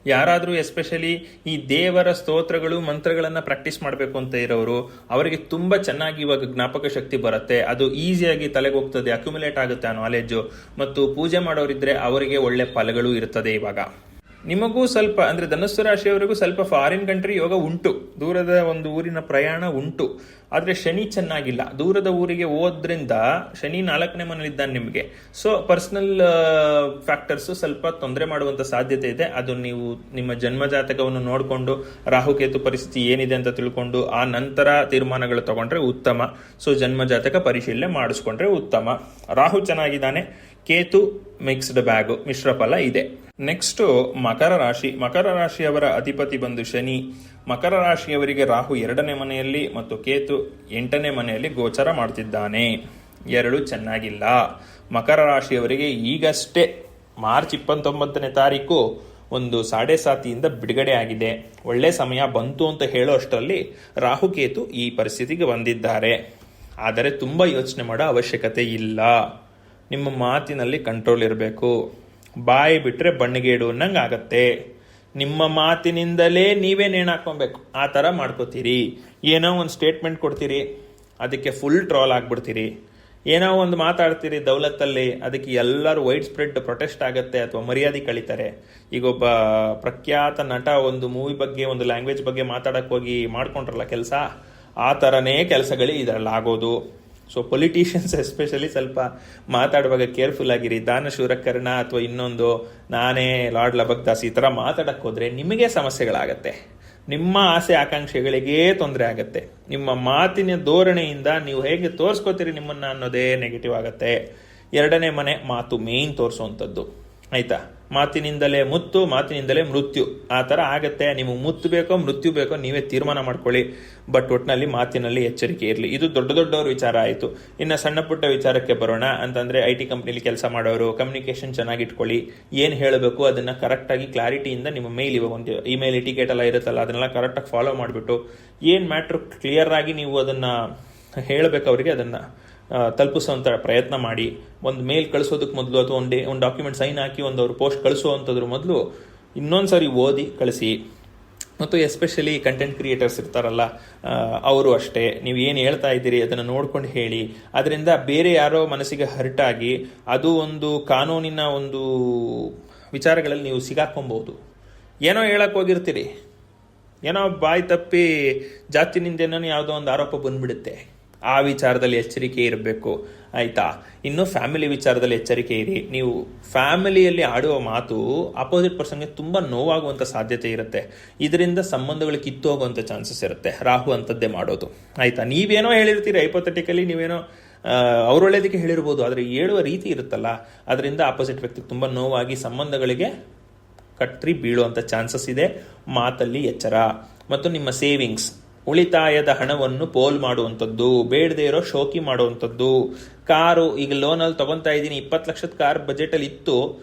ಯಾರಾದರೂ ಎಸ್ಪೆಷಲಿ ಈ ದೇವರ ಸ್ತೋತ್ರಗಳು ಮಂತ್ರಗಳನ್ನು ಪ್ರಾಕ್ಟೀಸ್ ಮಾಡಬೇಕು ಅಂತ ಇರೋರು, ಅವರಿಗೆ ತುಂಬ ಚೆನ್ನಾಗಿ ಇವಾಗ ಜ್ಞಾಪಕ ಶಕ್ತಿ ಬರುತ್ತೆ, ಅದು ಈಸಿಯಾಗಿ ತಲೆಗೆ ಹೋಗ್ತದೆ, ಅಕ್ಯುಮುಲೇಟ್ ಆಗುತ್ತೆ ಆ ನಾಲೆಡ್ಜು. ಮತ್ತು ಪೂಜೆ ಮಾಡೋರಿದ್ರೆ ಅವರಿಗೆ ಒಳ್ಳೆ ಫಲಗಳು ಇರ್ತದೆ. ಇವಾಗ ನಿಮಗೂ ಸ್ವಲ್ಪ ಅಂದರೆ ಧನುಸ್ಸು ರಾಶಿಯವರಿಗೂ ಸ್ವಲ್ಪ ಫಾರಿನ್ ಕಂಟ್ರಿ ಯೋಗ ಉಂಟು, ದೂರದ ಒಂದು ಊರಿನ ಪ್ರಯಾಣ ಉಂಟು. ಆದರೆ ಶನಿ ಚೆನ್ನಾಗಿಲ್ಲ, ದೂರದ ಊರಿಗೆ ಹೋದ್ರಿಂದ ಶನಿ 4ನೇ ಮನೇಲಿದ್ದಾನೆ ನಿಮಗೆ. ಸೊ ಪರ್ಸನಲ್ ಫ್ಯಾಕ್ಟರ್ಸು ಸ್ವಲ್ಪ ತೊಂದರೆ ಮಾಡುವಂಥ ಸಾಧ್ಯತೆ ಇದೆ. ಅದು ನೀವು ನಿಮ್ಮ ಜನ್ಮಜಾತಕವನ್ನು ನೋಡಿಕೊಂಡು ರಾಹುಕೇತು ಪರಿಸ್ಥಿತಿ ಏನಿದೆ ಅಂತ ತಿಳ್ಕೊಂಡು ಆ ನಂತರ ತೀರ್ಮಾನಗಳು ತಗೊಂಡ್ರೆ ಉತ್ತಮ. ಸೊ ಜನ್ಮಜಾತಕ ಪರಿಶೀಲನೆ ಮಾಡಿಸ್ಕೊಂಡ್ರೆ ಉತ್ತಮ. ರಾಹು ಚೆನ್ನಾಗಿದ್ದಾನೆ, ಕೇತು ಮಿಕ್ಸ್ಡ್ ಬ್ಯಾಗು, ಮಿಶ್ರ ಫಲ ಇದೆ. ನೆಕ್ಸ್ಟು ಮಕರ ರಾಶಿ. ಮಕರ ರಾಶಿಯವರ ಅಧಿಪತಿ ಬಂದು ಶನಿ. ಮಕರ ರಾಶಿಯವರಿಗೆ ರಾಹು 2ನೇ ಮನೆಯಲ್ಲಿ ಮತ್ತು ಕೇತು 8ನೇ ಮನೆಯಲ್ಲಿ ಗೋಚರ ಮಾಡ್ತಿದ್ದಾನೆ. ಎರಡು ಚೆನ್ನಾಗಿಲ್ಲ. ಮಕರ ರಾಶಿಯವರಿಗೆ ಈಗಷ್ಟೇ ಮಾರ್ಚ್ 29ನೇ ತಾರೀಕು ಒಂದು 7.5 ಬಿಡುಗಡೆ ಆಗಿದೆ. ಒಳ್ಳೆ ಸಮಯ ಬಂತು ಅಂತ ಹೇಳೋ ಅಷ್ಟರಲ್ಲಿ ರಾಹುಕೇತು ಈ ಪರಿಸ್ಥಿತಿಗೆ ಬಂದಿದ್ದಾರೆ. ಆದರೆ ತುಂಬ ಯೋಚನೆ ಮಾಡೋ ಅವಶ್ಯಕತೆ ಇಲ್ಲ. ನಿಮ್ಮ ಮಾತಿನಲ್ಲಿ ಕಂಟ್ರೋಲ್ ಇರಬೇಕು. ಬಾಯಿ ಬಿಟ್ಟರೆ ಬಣ್ಣಿಗೇಡು ಅನ್ನಂಗೆ ಆಗತ್ತೆ. ನಿಮ್ಮ ಮಾತಿನಿಂದಲೇ ನೀವೇ ನೇಣು ಹಾಕ್ಕೊಬೇಕು, ಆ ಥರ ಮಾಡ್ಕೋತೀರಿ. ಏನೋ ಒಂದು ಸ್ಟೇಟ್ಮೆಂಟ್ ಕೊಡ್ತೀರಿ, ಅದಕ್ಕೆ ಫುಲ್ ಟ್ರೋಲ್ ಆಗಿಬಿಡ್ತೀರಿ. ಏನೋ ಒಂದು ಮಾತಾಡ್ತೀರಿ ದೌಲತ್ತಲ್ಲಿ, ಅದಕ್ಕೆ ಎಲ್ಲರೂ ವೈಡ್ ಸ್ಪ್ರೆಡ್ ಪ್ರೊಟೆಸ್ಟ್ ಆಗುತ್ತೆ ಅಥವಾ ಮರ್ಯಾದೆ ಕಳೀತಾರೆ. ಈಗ ಒಬ್ಬ ಪ್ರಖ್ಯಾತ ನಟ ಒಂದು ಮೂವಿ ಬಗ್ಗೆ, ಒಂದು ಲ್ಯಾಂಗ್ವೇಜ್ ಬಗ್ಗೆ ಮಾತಾಡಕ್ಕೆ ಹೋಗಿ ಮಾಡ್ಕೊಂಡ್ರಲ್ಲ ಕೆಲಸ, ಆ ಥರನೇ ಕೆಲಸಗಳು ಇದರಲ್ಲಿ ಆಗೋದು. ಸೊ ಪೊಲಿಟಿಷಿಯನ್ಸ್ ಎಸ್ಪೆಷಲಿ ಸ್ವಲ್ಪ ಮಾತಾಡುವಾಗ ಕೇರ್ಫುಲ್ ಆಗಿರಿ. ದಾನಶೂರ ಕರ್ಣ ಅಥವಾ ಇನ್ನೊಂದು ನಾನೇ ಲಾರ್ಡ್ ಲಬಕ್ದಾಸ್ ಈ ಥರ ಮಾತಾಡಕ್ಕೆ ಹೋದರೆ ನಿಮಗೆ ಸಮಸ್ಯೆಗಳಾಗತ್ತೆ. ನಿಮ್ಮ ಆಸೆ ಆಕಾಂಕ್ಷೆಗಳಿಗೇ ತೊಂದರೆ ಆಗುತ್ತೆ. ನಿಮ್ಮ ಮಾತಿನ ಧೋರಣೆಯಿಂದ ನೀವು ಹೇಗೆ ತೋರಿಸ್ಕೋತೀರಿ ನಿಮ್ಮನ್ನು ಅನ್ನೋದೇ ನೆಗೆಟಿವ್ ಆಗುತ್ತೆ. 2ನೇ ಮನೆ ಮಾತು ಮೇಯ್ನ್ ತೋರಿಸುವಂಥದ್ದು, ಆಯ್ತಾ? ಮಾತಿನಿಂದಲೇ ಮುತ್ತು, ಮಾತಿನಿಂದಲೇ ಮೃತ್ಯು, ಆ ಥರ ಆಗತ್ತೆ. ನಿಮಗೆ ಮುತ್ತು ಬೇಕೋ ಮೃತ್ಯು ಬೇಕೋ ನೀವೇ ತೀರ್ಮಾನ ಮಾಡ್ಕೊಳ್ಳಿ. ಬಟ್ ಒಟ್ಟಿನಲ್ಲಿ ಮಾತಿನಲ್ಲಿ ಎಚ್ಚರಿಕೆ ಇರಲಿ. ಇದು ದೊಡ್ಡವ್ರ ವಿಚಾರ ಆಯಿತು. ಇನ್ನು ಸಣ್ಣ ಪುಟ್ಟ ವಿಚಾರಕ್ಕೆ ಬರೋಣ ಅಂತಂದರೆ, IT ಕಂಪ್ನಿಲಿ ಕೆಲಸ ಮಾಡೋರು ಕಮ್ಯುನಿಕೇಷನ್ ಚೆನ್ನಾಗಿಟ್ಕೊಳ್ಳಿ. ಏನು ಹೇಳಬೇಕು ಅದನ್ನು ಕರೆಕ್ಟಾಗಿ ಕ್ಲಾರಿಟಿಯಿಂದ ನಿಮ್ಮ ಮೇಲ್, ಇವಾಗ ಒಂದು ಇಮೇಲ್ ಟಿಕೆಟ್ ಎಲ್ಲ ಇರುತ್ತಲ್ಲ, ಅದನ್ನೆಲ್ಲ ಕರೆಕ್ಟಾಗಿ ಫಾಲೋ ಮಾಡಿಬಿಟ್ಟು ಏನು ಮ್ಯಾಟ್ರು ಕ್ಲಿಯರ್ ಆಗಿ ನೀವು ಅದನ್ನು ಹೇಳಬೇಕು ಅವರಿಗೆ, ಅದನ್ನು ತಲುಪಿಸೋವಂಥ ಪ್ರಯತ್ನ ಮಾಡಿ. ಒಂದು ಮೇಲ್ ಕಳಿಸೋದಕ್ಕೆ ಮೊದಲು ಅಥವಾ ಒಂದು ಡಾಕ್ಯುಮೆಂಟ್ ಸೈನ್ ಹಾಕಿ ಒಂದು ಅವ್ರು ಪೋಸ್ಟ್ ಕಳಿಸೋವಂಥದ್ರ ಮೊದಲು ಇನ್ನೊಂದು ಸಾರಿ ಓದಿ ಕಳಿಸಿ. ಮತ್ತು ಎಸ್ಪೆಷಲಿ ಕಂಟೆಂಟ್ ಕ್ರಿಯೇಟರ್ಸ್ ಇರ್ತಾರಲ್ಲ, ಅವರು ಅಷ್ಟೇ. ನೀವು ಏನು ಹೇಳ್ತಾ ಇದ್ದೀರಿ ಅದನ್ನು ನೋಡ್ಕೊಂಡು ಹೇಳಿ. ಅದರಿಂದ ಬೇರೆ ಯಾರೋ ಮನಸ್ಸಿಗೆ ಹರ್ಟಾಗಿ ಅದು ಒಂದು ಕಾನೂನಿನ ಒಂದು ವಿಚಾರಗಳಲ್ಲಿ ನೀವು ಸಿಗಾಕೊಬಹುದು. ಏನೋ ಹೇಳಕ್ಕೆ ಹೋಗಿರ್ತೀರಿ, ಏನೋ ಬಾಯಿ ತಪ್ಪಿ ಜಾತಿನಿಂದೇನೋ ಯಾವುದೋ ಒಂದು ಆರೋಪ ಬಂದ್ಬಿಡುತ್ತೆ. ಆ ವಿಚಾರದಲ್ಲಿ ಎಚ್ಚರಿಕೆ ಇರಬೇಕು, ಆಯಿತಾ? ಇನ್ನು ಫ್ಯಾಮಿಲಿ ವಿಚಾರದಲ್ಲಿ ಎಚ್ಚರಿಕೆ ಇರಿ. ನೀವು ಫ್ಯಾಮಿಲಿಯಲ್ಲಿ ಆಡುವ ಮಾತು ಅಪೋಸಿಟ್ ಪರ್ಸನ್ಗೆ ತುಂಬ ನೋವಾಗುವಂಥ ಸಾಧ್ಯತೆ ಇರುತ್ತೆ. ಇದರಿಂದ ಸಂಬಂಧಗಳು ಕಿತ್ತು ಹೋಗುವಂಥ ಚಾನ್ಸಸ್ ಇರುತ್ತೆ. ರಾಹು ಅಂಥದ್ದೇ ಮಾಡೋದು, ಆಯಿತಾ? ನೀವೇನೋ ಹೇಳಿರ್ತೀರಿ, ಹೈಪೋಥೆಟಿಕಲಿ ನೀವೇನೋ ಅವರೊಳ್ಳೆದಕ್ಕೆ ಹೇಳಿರ್ಬೋದು, ಆದರೆ ಹೇಳುವ ರೀತಿ ಇರುತ್ತಲ್ಲ, ಅದರಿಂದ ಆಪೋಸಿಟ್ ವ್ಯಕ್ತಿಗೆ ತುಂಬ ನೋವಾಗಿ ಸಂಬಂಧಗಳಿಗೆ ಕಟ್ರಿ ಬೀಳುವಂಥ ಚಾನ್ಸಸ್ ಇದೆ. ಮಾತಲ್ಲಿ ಎಚ್ಚರ. ಮತ್ತು ನಿಮ್ಮ ಸೇವಿಂಗ್ಸ್, ಉಳಿತಾಯದ ಹಣವನ್ನು ಪೋಲ್ ಮಾಡುವಂಥದ್ದು, ಬೇಡದೇ ಇರೋ ಶೋಕಿ ಮಾಡುವಂಥದ್ದು. ಕಾರು, ಈಗ ಲೋನಲ್ಲಿ ತೊಗೊತಾ ಇದ್ದೀನಿ, 20 ಲಕ್ಷದ ಕಾರ್ ಬಜೆಟಲ್ಲಿ ಇತ್ತು,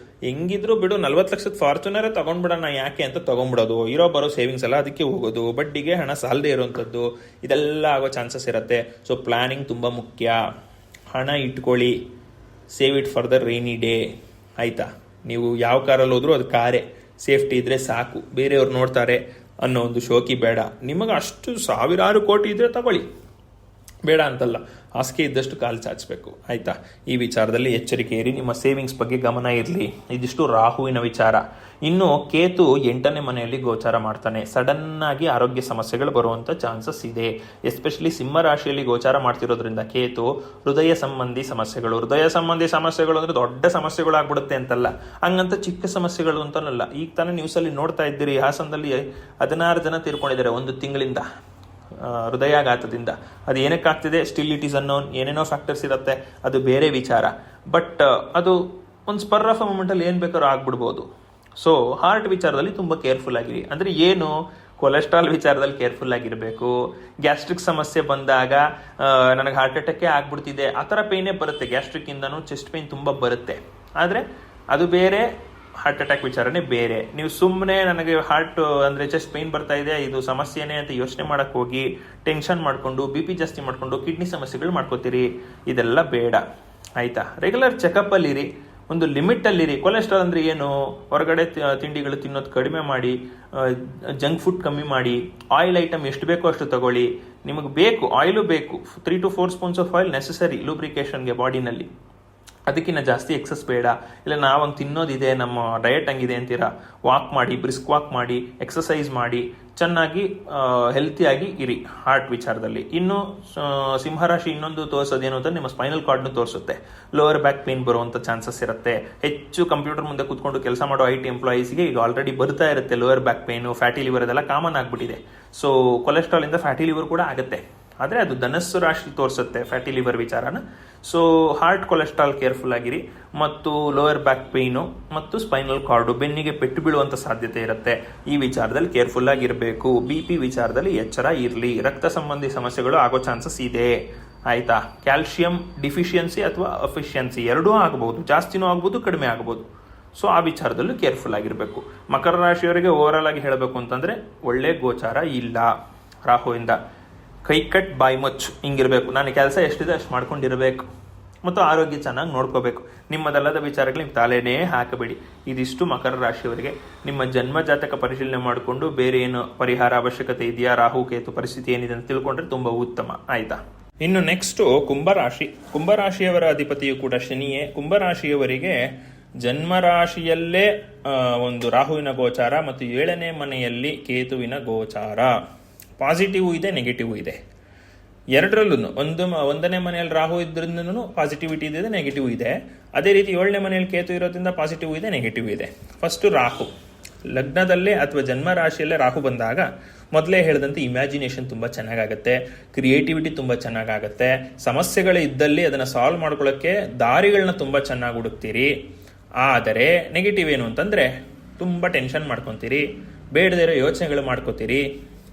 ಹೆಂಗಿದ್ರು ಬಿಡು 40 ಲಕ್ಷದ ಫಾರ್ಚುನರೇ ತೊಗೊಂಡ್ಬಿಡೋಣ ಯಾಕೆ ಅಂತ ತೊಗೊಂಡ್ಬಿಡೋದು. ಇರೋ ಬರೋ ಸೇವಿಂಗ್ಸ್ ಎಲ್ಲ ಅದಕ್ಕೆ ಹೋಗೋದು, ಬಡ್ಡಿಗೆ ಹಣ ಸಾಲದೇ ಇರೋವಂಥದ್ದು, ಇದೆಲ್ಲ ಆಗೋ ಚಾನ್ಸಸ್ ಇರುತ್ತೆ. ಸೊ ಪ್ಲ್ಯಾನಿಂಗ್ ತುಂಬ ಮುಖ್ಯ. ಹಣ ಇಟ್ಕೊಳ್ಳಿ, save it for the rainy day, ಆಯಿತಾ? ನೀವು ಯಾವ ಕಾರಲ್ಲಿ ಹೋದ್ರೂ ಅದು ಕಾರೇ, ಸೇಫ್ಟಿ ಇದ್ದರೆ ಸಾಕು. ಬೇರೆಯವ್ರು ನೋಡ್ತಾರೆ ಅನ್ನೋ ಒಂದು ಶೋಕಿ ಬೇಡ. ನಿಮಗೆ ಅಷ್ಟು 1000 ಕೋಟಿ ಇದ್ದರೆ ತಗೊಳ್ಳಿ, ಬೇಡ ಅಂತಲ್ಲ, ಹಾಸಿಗೆ ಇದ್ದಷ್ಟು ಕಾಲು ಚಾಚಬೇಕು, ಆಯಿತಾ? ಈ ವಿಚಾರದಲ್ಲಿ ಎಚ್ಚರಿಕೆ ಇರಿ. ನಿಮ್ಮ ಸೇವಿಂಗ್ಸ್ ಬಗ್ಗೆ ಗಮನ ಇರಲಿ. ಇದಿಷ್ಟು ರಾಹುವಿನ ವಿಚಾರ. ಇನ್ನು ಕೇತು 8ನೇ ಮನೆಯಲ್ಲಿ ಗೋಚಾರ ಮಾಡ್ತಾನೆ. ಸಡನ್ನಾಗಿ ಆರೋಗ್ಯ ಸಮಸ್ಯೆಗಳು ಬರುವಂಥ ಚಾನ್ಸಸ್ ಇದೆ. ಎಸ್ಪೆಷಲಿ ಸಿಂಹ ರಾಶಿಯಲ್ಲಿ ಗೋಚಾರ ಮಾಡ್ತಿರೋದ್ರಿಂದ ಕೇತು ಹೃದಯ ಸಂಬಂಧಿ ಸಮಸ್ಯೆಗಳು. ಹೃದಯ ಸಂಬಂಧಿ ಸಮಸ್ಯೆಗಳು ಅಂದರೆ ದೊಡ್ಡ ಸಮಸ್ಯೆಗಳು ಆಗ್ಬಿಡುತ್ತೆ ಅಂತಲ್ಲ, ಹಂಗಂತ ಚಿಕ್ಕ ಸಮಸ್ಯೆಗಳು ಅಂತನಲ್ಲ. ಈಗ ತಾನೇ ನ್ಯೂಸಲ್ಲಿ ನೋಡ್ತಾ ಇದ್ದೀರಿ, ಹಾಸನದಲ್ಲಿ 16 ಜನ ತೀರ್ಕೊಂಡಿದ್ದಾರೆ ಒಂದು ತಿಂಗಳಿಂದ ಹೃದಯಾಘಾತದಿಂದ. ಅದು ಏನಕ್ಕಾಗ್ತಿದೆ, ಸ್ಟಿಲ್ ಇಟ್ ಈಸ್ ಅನ್ನೋನ್, ಏನೇನೋ ಫ್ಯಾಕ್ಟರ್ಸ್ ಇರುತ್ತೆ, ಅದು ಬೇರೆ ವಿಚಾರ. ಬಟ್ ಅದು ಒಂದು ಸ್ಪರ್ ಆಫ್ ಅ ಮೂಮೆಂಟಲ್ಲಿ ಏನು ಬೇಕಾದ್ರೂ ಆಗ್ಬಿಡ್ಬೋದು. ಸೊ ಹಾರ್ಟ್ ವಿಚಾರದಲ್ಲಿ ತುಂಬ ಕೇರ್ಫುಲ್ ಆಗಿರಿ. ಅಂದರೆ ಏನು, ಕೊಲೆಸ್ಟ್ರಾಲ್ ವಿಚಾರದಲ್ಲಿ ಕೇರ್ಫುಲ್ ಆಗಿರಬೇಕು. ಗ್ಯಾಸ್ಟ್ರಿಕ್ ಸಮಸ್ಯೆ ಬಂದಾಗ ನನಗೆ ಹಾರ್ಟ್ ಅಟ್ಯಾಕೇ ಆಗ್ಬಿಡ್ತಿದೆ, ಆ ಥರ ಪೇಯ್ನೇ ಬರುತ್ತೆ. ಗ್ಯಾಸ್ಟ್ರಿಕ್ಕಿಂದನೂ ಚೆಸ್ಟ್ ಪೇಯ್ನ್ ತುಂಬ ಬರುತ್ತೆ. ಆದರೆ ಅದು ಬೇರೆ, ಹಾರ್ಟ್ ಅಟ್ಯಾಕ್ ವಿಚಾರನೇ ಬೇರೆ. ನೀವು ಸುಮ್ಮನೆ ನನಗೆ ಹಾರ್ಟ್ ಅಂದರೆ ಚೆಸ್ಟ್ ಪೇನ್ ಬರ್ತಾ ಇದೆ, ಇದು ಸಮಸ್ಯೆನೇ ಅಂತ ಯೋಚನೆ ಮಾಡೋಕ್ಕೆ ಹೋಗಿ ಟೆನ್ಷನ್ ಮಾಡಿಕೊಂಡು BP ಜಾಸ್ತಿ ಮಾಡಿಕೊಂಡು ಕಿಡ್ನಿ ಸಮಸ್ಯೆಗಳು ಮಾಡ್ಕೋತೀರಿ. ಇದೆಲ್ಲ ಬೇಡ ಆಯಿತಾ. ರೆಗ್ಯುಲರ್ ಚೆಕಪ್ಪಲ್ಲಿರಿ, ಒಂದು ಲಿಮಿಟಲ್ಲಿರಿ. ಕೊಲೆಸ್ಟ್ರಾಲ್ ಅಂದರೆ ಏನು, ಹೊರಗಡೆ ತಿಂಡಿಗಳು ತಿನ್ನೋದು ಕಡಿಮೆ ಮಾಡಿ, ಜಂಕ್ ಫುಡ್ ಕಮ್ಮಿ ಮಾಡಿ, ಆಯಿಲ್ ಐಟಮ್ ಎಷ್ಟು ಬೇಕೋ ಅಷ್ಟು ತಗೊಳ್ಳಿ. ನಿಮಗೆ ಬೇಕು ಆಯಿಲು ಬೇಕು, 3 to 4 spoons of oil necessary ಲೂಬ್ರಿಕೇಷನ್ಗೆ ಬಾಡಿನಲ್ಲಿ. ಅದಕ್ಕಿಂತ ಜಾಸ್ತಿ ಎಕ್ಸಸ್ ಬೇಡ. ಇಲ್ಲ ನಾವು ಹಂಗೆ ತಿನ್ನೋದಿದೆ, ನಮ್ಮ ಡಯಟ್ ಹಂಗಿದೆ ಅಂತೀರಾ, ವಾಕ್ ಮಾಡಿ, ಬ್ರಿಸ್ಕ್ ವಾಕ್ ಮಾಡಿ, ಎಕ್ಸಸೈಸ್ ಮಾಡಿ, ಚೆನ್ನಾಗಿ ಹೆಲ್ತಿಯಾಗಿ ಇರಿ ಹಾರ್ಟ್ ವಿಚಾರದಲ್ಲಿ. ಇನ್ನು ಸಿಂಹರಾಶಿ ಇನ್ನೊಂದು ತೋರಿಸೋದೇನು ಅಂತ ನಿಮ್ಮ ಸ್ಪೈನಲ್ ಕಾರ್ಡ್ನು ತೋರಿಸುತ್ತೆ. ಲೋವರ್ ಬ್ಯಾಕ್ ಪೇನ್ ಬರುವಂಥ ಚಾನ್ಸಸ್ ಇರುತ್ತೆ. ಹೆಚ್ಚು ಕಂಪ್ಯೂಟರ್ ಮುಂದೆ ಕೂತ್ಕೊಂಡು ಕೆಲಸ ಮಾಡೋ IT ಎಂಪ್ಲಾಯೀಸ್ಗೆ ಈಗ ಆಲ್ರೆಡಿ ಬರ್ತಾ ಇರುತ್ತೆ lower back pain, fatty liver ಅದೆಲ್ಲ ಕಾಮನ್ ಆಗಿಬಿಟ್ಟಿದೆ. ಸೊ ಕೊಲೆಸ್ಟ್ರಾಲಿಂದ ಫ್ಯಾಟಿ ಲಿವರ್ ಕೂಡ ಆಗುತ್ತೆ. ಆದರೆ ಅದು ಧನಸ್ಸು ರಾಶಿ ತೋರಿಸುತ್ತೆ ಫ್ಯಾಟಿ ಲಿವರ್ ವಿಚಾರನ. ಸೊ ಹಾರ್ಟ್ ಕೊಲೆಸ್ಟ್ರಾಲ್ ಕೇರ್ಫುಲ್ ಆಗಿರಿ, ಮತ್ತು ಲೋವರ್ ಬ್ಯಾಕ್ ಪೇಯ್ನು ಮತ್ತು ಸ್ಪೈನಲ್ ಕಾರ್ಡು, ಬೆನ್ನಿಗೆ ಪೆಟ್ಟು ಬೀಳುವಂಥ ಸಾಧ್ಯತೆ ಇರುತ್ತೆ. ಈ ವಿಚಾರದಲ್ಲಿ ಕೇರ್ಫುಲ್ ಆಗಿರಬೇಕು. BP ವಿಚಾರದಲ್ಲಿ ಎಚ್ಚರ ಇರಲಿ. ರಕ್ತ ಸಂಬಂಧಿ ಸಮಸ್ಯೆಗಳು ಆಗೋ ಚಾನ್ಸಸ್ ಇದೆ ಆಯಿತಾ. ಕ್ಯಾಲ್ಶಿಯಂ ಡಿಫಿಷಿಯನ್ಸಿ ಅಥವಾ ಅಫಿಷಿಯನ್ಸಿ ಎರಡೂ ಆಗ್ಬೋದು, ಜಾಸ್ತಿನೂ ಆಗ್ಬೋದು, ಕಡಿಮೆ ಆಗ್ಬೋದು. ಸೊ ಆ ವಿಚಾರದಲ್ಲೂ ಕೇರ್ಫುಲ್ ಆಗಿರಬೇಕು. ಮಕರ ರಾಶಿಯವರಿಗೆ ಓವರಾಲ್ ಆಗಿ ಹೇಳಬೇಕು ಅಂತಂದರೆ ಒಳ್ಳೆ ಗೋಚಾರ ಇಲ್ಲ ರಾಹುವಿಂದ. ಕೈ ಕಟ್ ಬಾಯಿ ಮುಚ್ಚು ಹಿಂಗಿರಬೇಕು. ನಾನು ಕೆಲಸ ಎಷ್ಟಿದೆ ಅಷ್ಟು ಮಾಡ್ಕೊಂಡಿರಬೇಕು ಮತ್ತು ಆರೋಗ್ಯ ಚೆನ್ನಾಗಿ ನೋಡ್ಕೋಬೇಕು. ನಿಮ್ಮದಲ್ಲದ ವಿಚಾರಗಳು ನಿಮ್ಮ ತಲೆನೇ ಹಾಕಬೇಡಿ. ಇದಿಷ್ಟು ಮಕರ ರಾಶಿಯವರಿಗೆ. ನಿಮ್ಮ ಜನ್ಮ ಜಾತಕ ಪರಿಶೀಲನೆ ಮಾಡಿಕೊಂಡು ಬೇರೆ ಏನು ಪರಿಹಾರ ಅವಶ್ಯಕತೆ ಇದೆಯಾ, ರಾಹು ಕೇತು ಪರಿಸ್ಥಿತಿ ಏನಿದೆ ಅಂತ ತಿಳ್ಕೊಂಡ್ರೆ ತುಂಬ ಉತ್ತಮ ಆಯಿತಾ. ಇನ್ನು ನೆಕ್ಸ್ಟು ಕುಂಭರಾಶಿ. ಕುಂಭರಾಶಿಯವರ ಅಧಿಪತಿಯು ಕೂಡ ಶನಿಯೇ. ಕುಂಭರಾಶಿಯವರಿಗೆ ಜನ್ಮರಾಶಿಯಲ್ಲೇ ಒಂದು ರಾಹುವಿನ ಗೋಚಾರ ಮತ್ತು 7ನೇ ಮನೆಯಲ್ಲಿ ಕೇತುವಿನ ಗೋಚಾರ. ಪಾಸಿಟಿವ್ ಇದೆ, ನೆಗೆಟಿವ್ ಇದೆ, ಎರಡರಲ್ಲೂ. ಒಂದನೇ ಮನೆಯಲ್ಲಿ ರಾಹು ಇದ್ರಿಂದ ಪಾಸಿಟಿವಿಟಿ ಇದೆ, ನೆಗೆಟಿವ್ ಇದೆ. ಅದೇ ರೀತಿ 7ನೇ ಮನೆಯಲ್ಲಿ ಕೇತು ಇರೋದ್ರಿಂದ ಪಾಸಿಟಿವ್ ಇದೆ, ನೆಗೆಟಿವ್ ಇದೆ. ಫಸ್ಟು ರಾಹು ಲಗ್ನದಲ್ಲೇ ಅಥವಾ ಜನ್ಮ ರಾಶಿಯಲ್ಲೇ ರಾಹು ಬಂದಾಗ ಮೊದಲೇ ಹೇಳಿದಂತೆ ಇಮ್ಯಾಜಿನೇಷನ್ ತುಂಬ ಚೆನ್ನಾಗಾಗತ್ತೆ, ಕ್ರಿಯೇಟಿವಿಟಿ ತುಂಬ ಚೆನ್ನಾಗಾಗತ್ತೆ. ಸಮಸ್ಯೆಗಳು ಇದ್ದಲ್ಲಿ ಅದನ್ನು ಸಾಲ್ವ್ ಮಾಡ್ಕೊಳ್ಳೋಕ್ಕೆ ದಾರಿಗಳನ್ನ ತುಂಬ ಚೆನ್ನಾಗಿ ಹುಡುಕ್ತೀರಿ. ಆದರೆ ನೆಗೆಟಿವ್ ಏನು ಅಂತಂದರೆ ತುಂಬ ಟೆನ್ಷನ್ ಮಾಡ್ಕೊತೀರಿ, ಬೇಡದೇ ಇರೋ ಯೋಚನೆಗಳು ಮಾಡ್ಕೋತೀರಿ.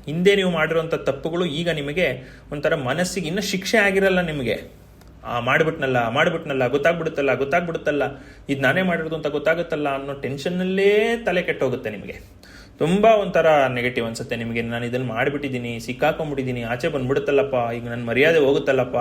ಹಿಂದೆ ನೀವು ಮಾಡಿರೋಂಥ ತಪ್ಪುಗಳು ಈಗ ನಿಮಗೆ ಒಂಥರ ಮನಸ್ಸಿಗೆ ಇನ್ನೂ ಶಿಕ್ಷೆ ಆಗಿರಲ್ಲ. ನಿಮಗೆ ಮಾಡಿಬಿಟ್ನಲ್ಲ ಗೊತ್ತಾಗ್ಬಿಡುತ್ತಲ್ಲ ಇದು ನಾನೇ ಮಾಡಿರೋದು ಅಂತ ಗೊತ್ತಾಗುತ್ತಲ್ಲ ಅನ್ನೋ ಟೆನ್ಷನ್ನಲ್ಲೇ ತಲೆ ಕೆಟ್ಟೋಗುತ್ತೆ. ನಿಮಗೆ ತುಂಬ ಒಂಥರ ನೆಗೆಟಿವ್ ಅನ್ಸುತ್ತೆ ನಿಮಗೆ. ನಾನು ಇದನ್ನು ಮಾಡಿಬಿಟ್ಟಿದ್ದೀನಿ, ಸಿಕ್ಕಾಕೊಂಡ್ಬಿಟ್ಟಿದ್ದೀನಿ, ಆಚೆ ಬಂದ್ಬಿಡುತ್ತಲ್ಲಪ್ಪ, ಈಗ ನನ್ನ ಮರ್ಯಾದೆ ಹೋಗುತ್ತಲ್ಲಪ್ಪ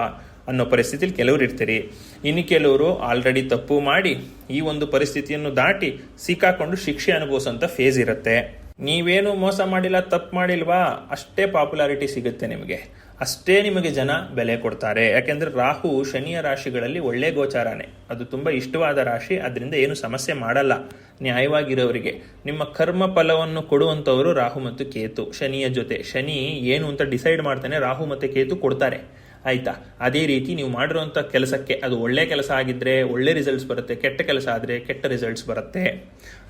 ಅನ್ನೋ ಪರಿಸ್ಥಿತಿಲಿ ಕೆಲವರು ಇರ್ತೀರಿ. ಇನ್ನು ಕೆಲವರು ಆಲ್ರೆಡಿ ತಪ್ಪು ಮಾಡಿ ಈ ಒಂದು ಪರಿಸ್ಥಿತಿಯನ್ನು ದಾಟಿ ಸಿಕ್ಕಾಕೊಂಡು ಶಿಕ್ಷೆ ಅನುಭವಿಸೋಂಥ ಫೇಸ್ ಇರುತ್ತೆ. ನೀವೇನು ಮೋಸ ಮಾಡಿಲ್ಲ, ತಪ್ಪು ಮಾಡಿಲ್ವಾ, ಅಷ್ಟೇ ಪಾಪ್ಯುಲಾರಿಟಿ ಸಿಗುತ್ತೆ ನಿಮಗೆ, ಅಷ್ಟೇ ನಿಮಗೆ ಜನ ಬೆಲೆ ಕೊಡ್ತಾರೆ. ಯಾಕೆಂದರೆ ರಾಹು ಶನಿಯ ರಾಶಿಗಳಲ್ಲಿ ಒಳ್ಳೆ ಗೋಚಾರನೇ, ಅದು ತುಂಬ ಇಷ್ಟವಾದ ರಾಶಿ. ಅದರಿಂದ ಏನು ಸಮಸ್ಯೆ ಮಾಡಲ್ಲ ನ್ಯಾಯವಾಗಿರೋರಿಗೆ. ನಿಮ್ಮ ಕರ್ಮ ಫಲವನ್ನು ಕೊಡುವಂಥವರು ರಾಹು ಮತ್ತು ಕೇತು ಶನಿಯ ಜೊತೆ. ಶನಿ ಏನು ಅಂತ ಡಿಸೈಡ್ ಮಾಡ್ತಾನೆ, ರಾಹು ಮತ್ತು ಕೇತು ಕೊಡ್ತಾರೆ ಆಯಿತಾ. ಅದೇ ರೀತಿ ನೀವು ಮಾಡಿರುವಂಥ ಕೆಲಸಕ್ಕೆ ಅದು ಒಳ್ಳೆ ಕೆಲಸ ಆಗಿದ್ದರೆ ಒಳ್ಳೆ ರಿಸಲ್ಟ್ಸ್ ಬರುತ್ತೆ, ಕೆಟ್ಟ ಕೆಲಸ ಆದರೆ ಕೆಟ್ಟ ರಿಸಲ್ಟ್ಸ್ ಬರುತ್ತೆ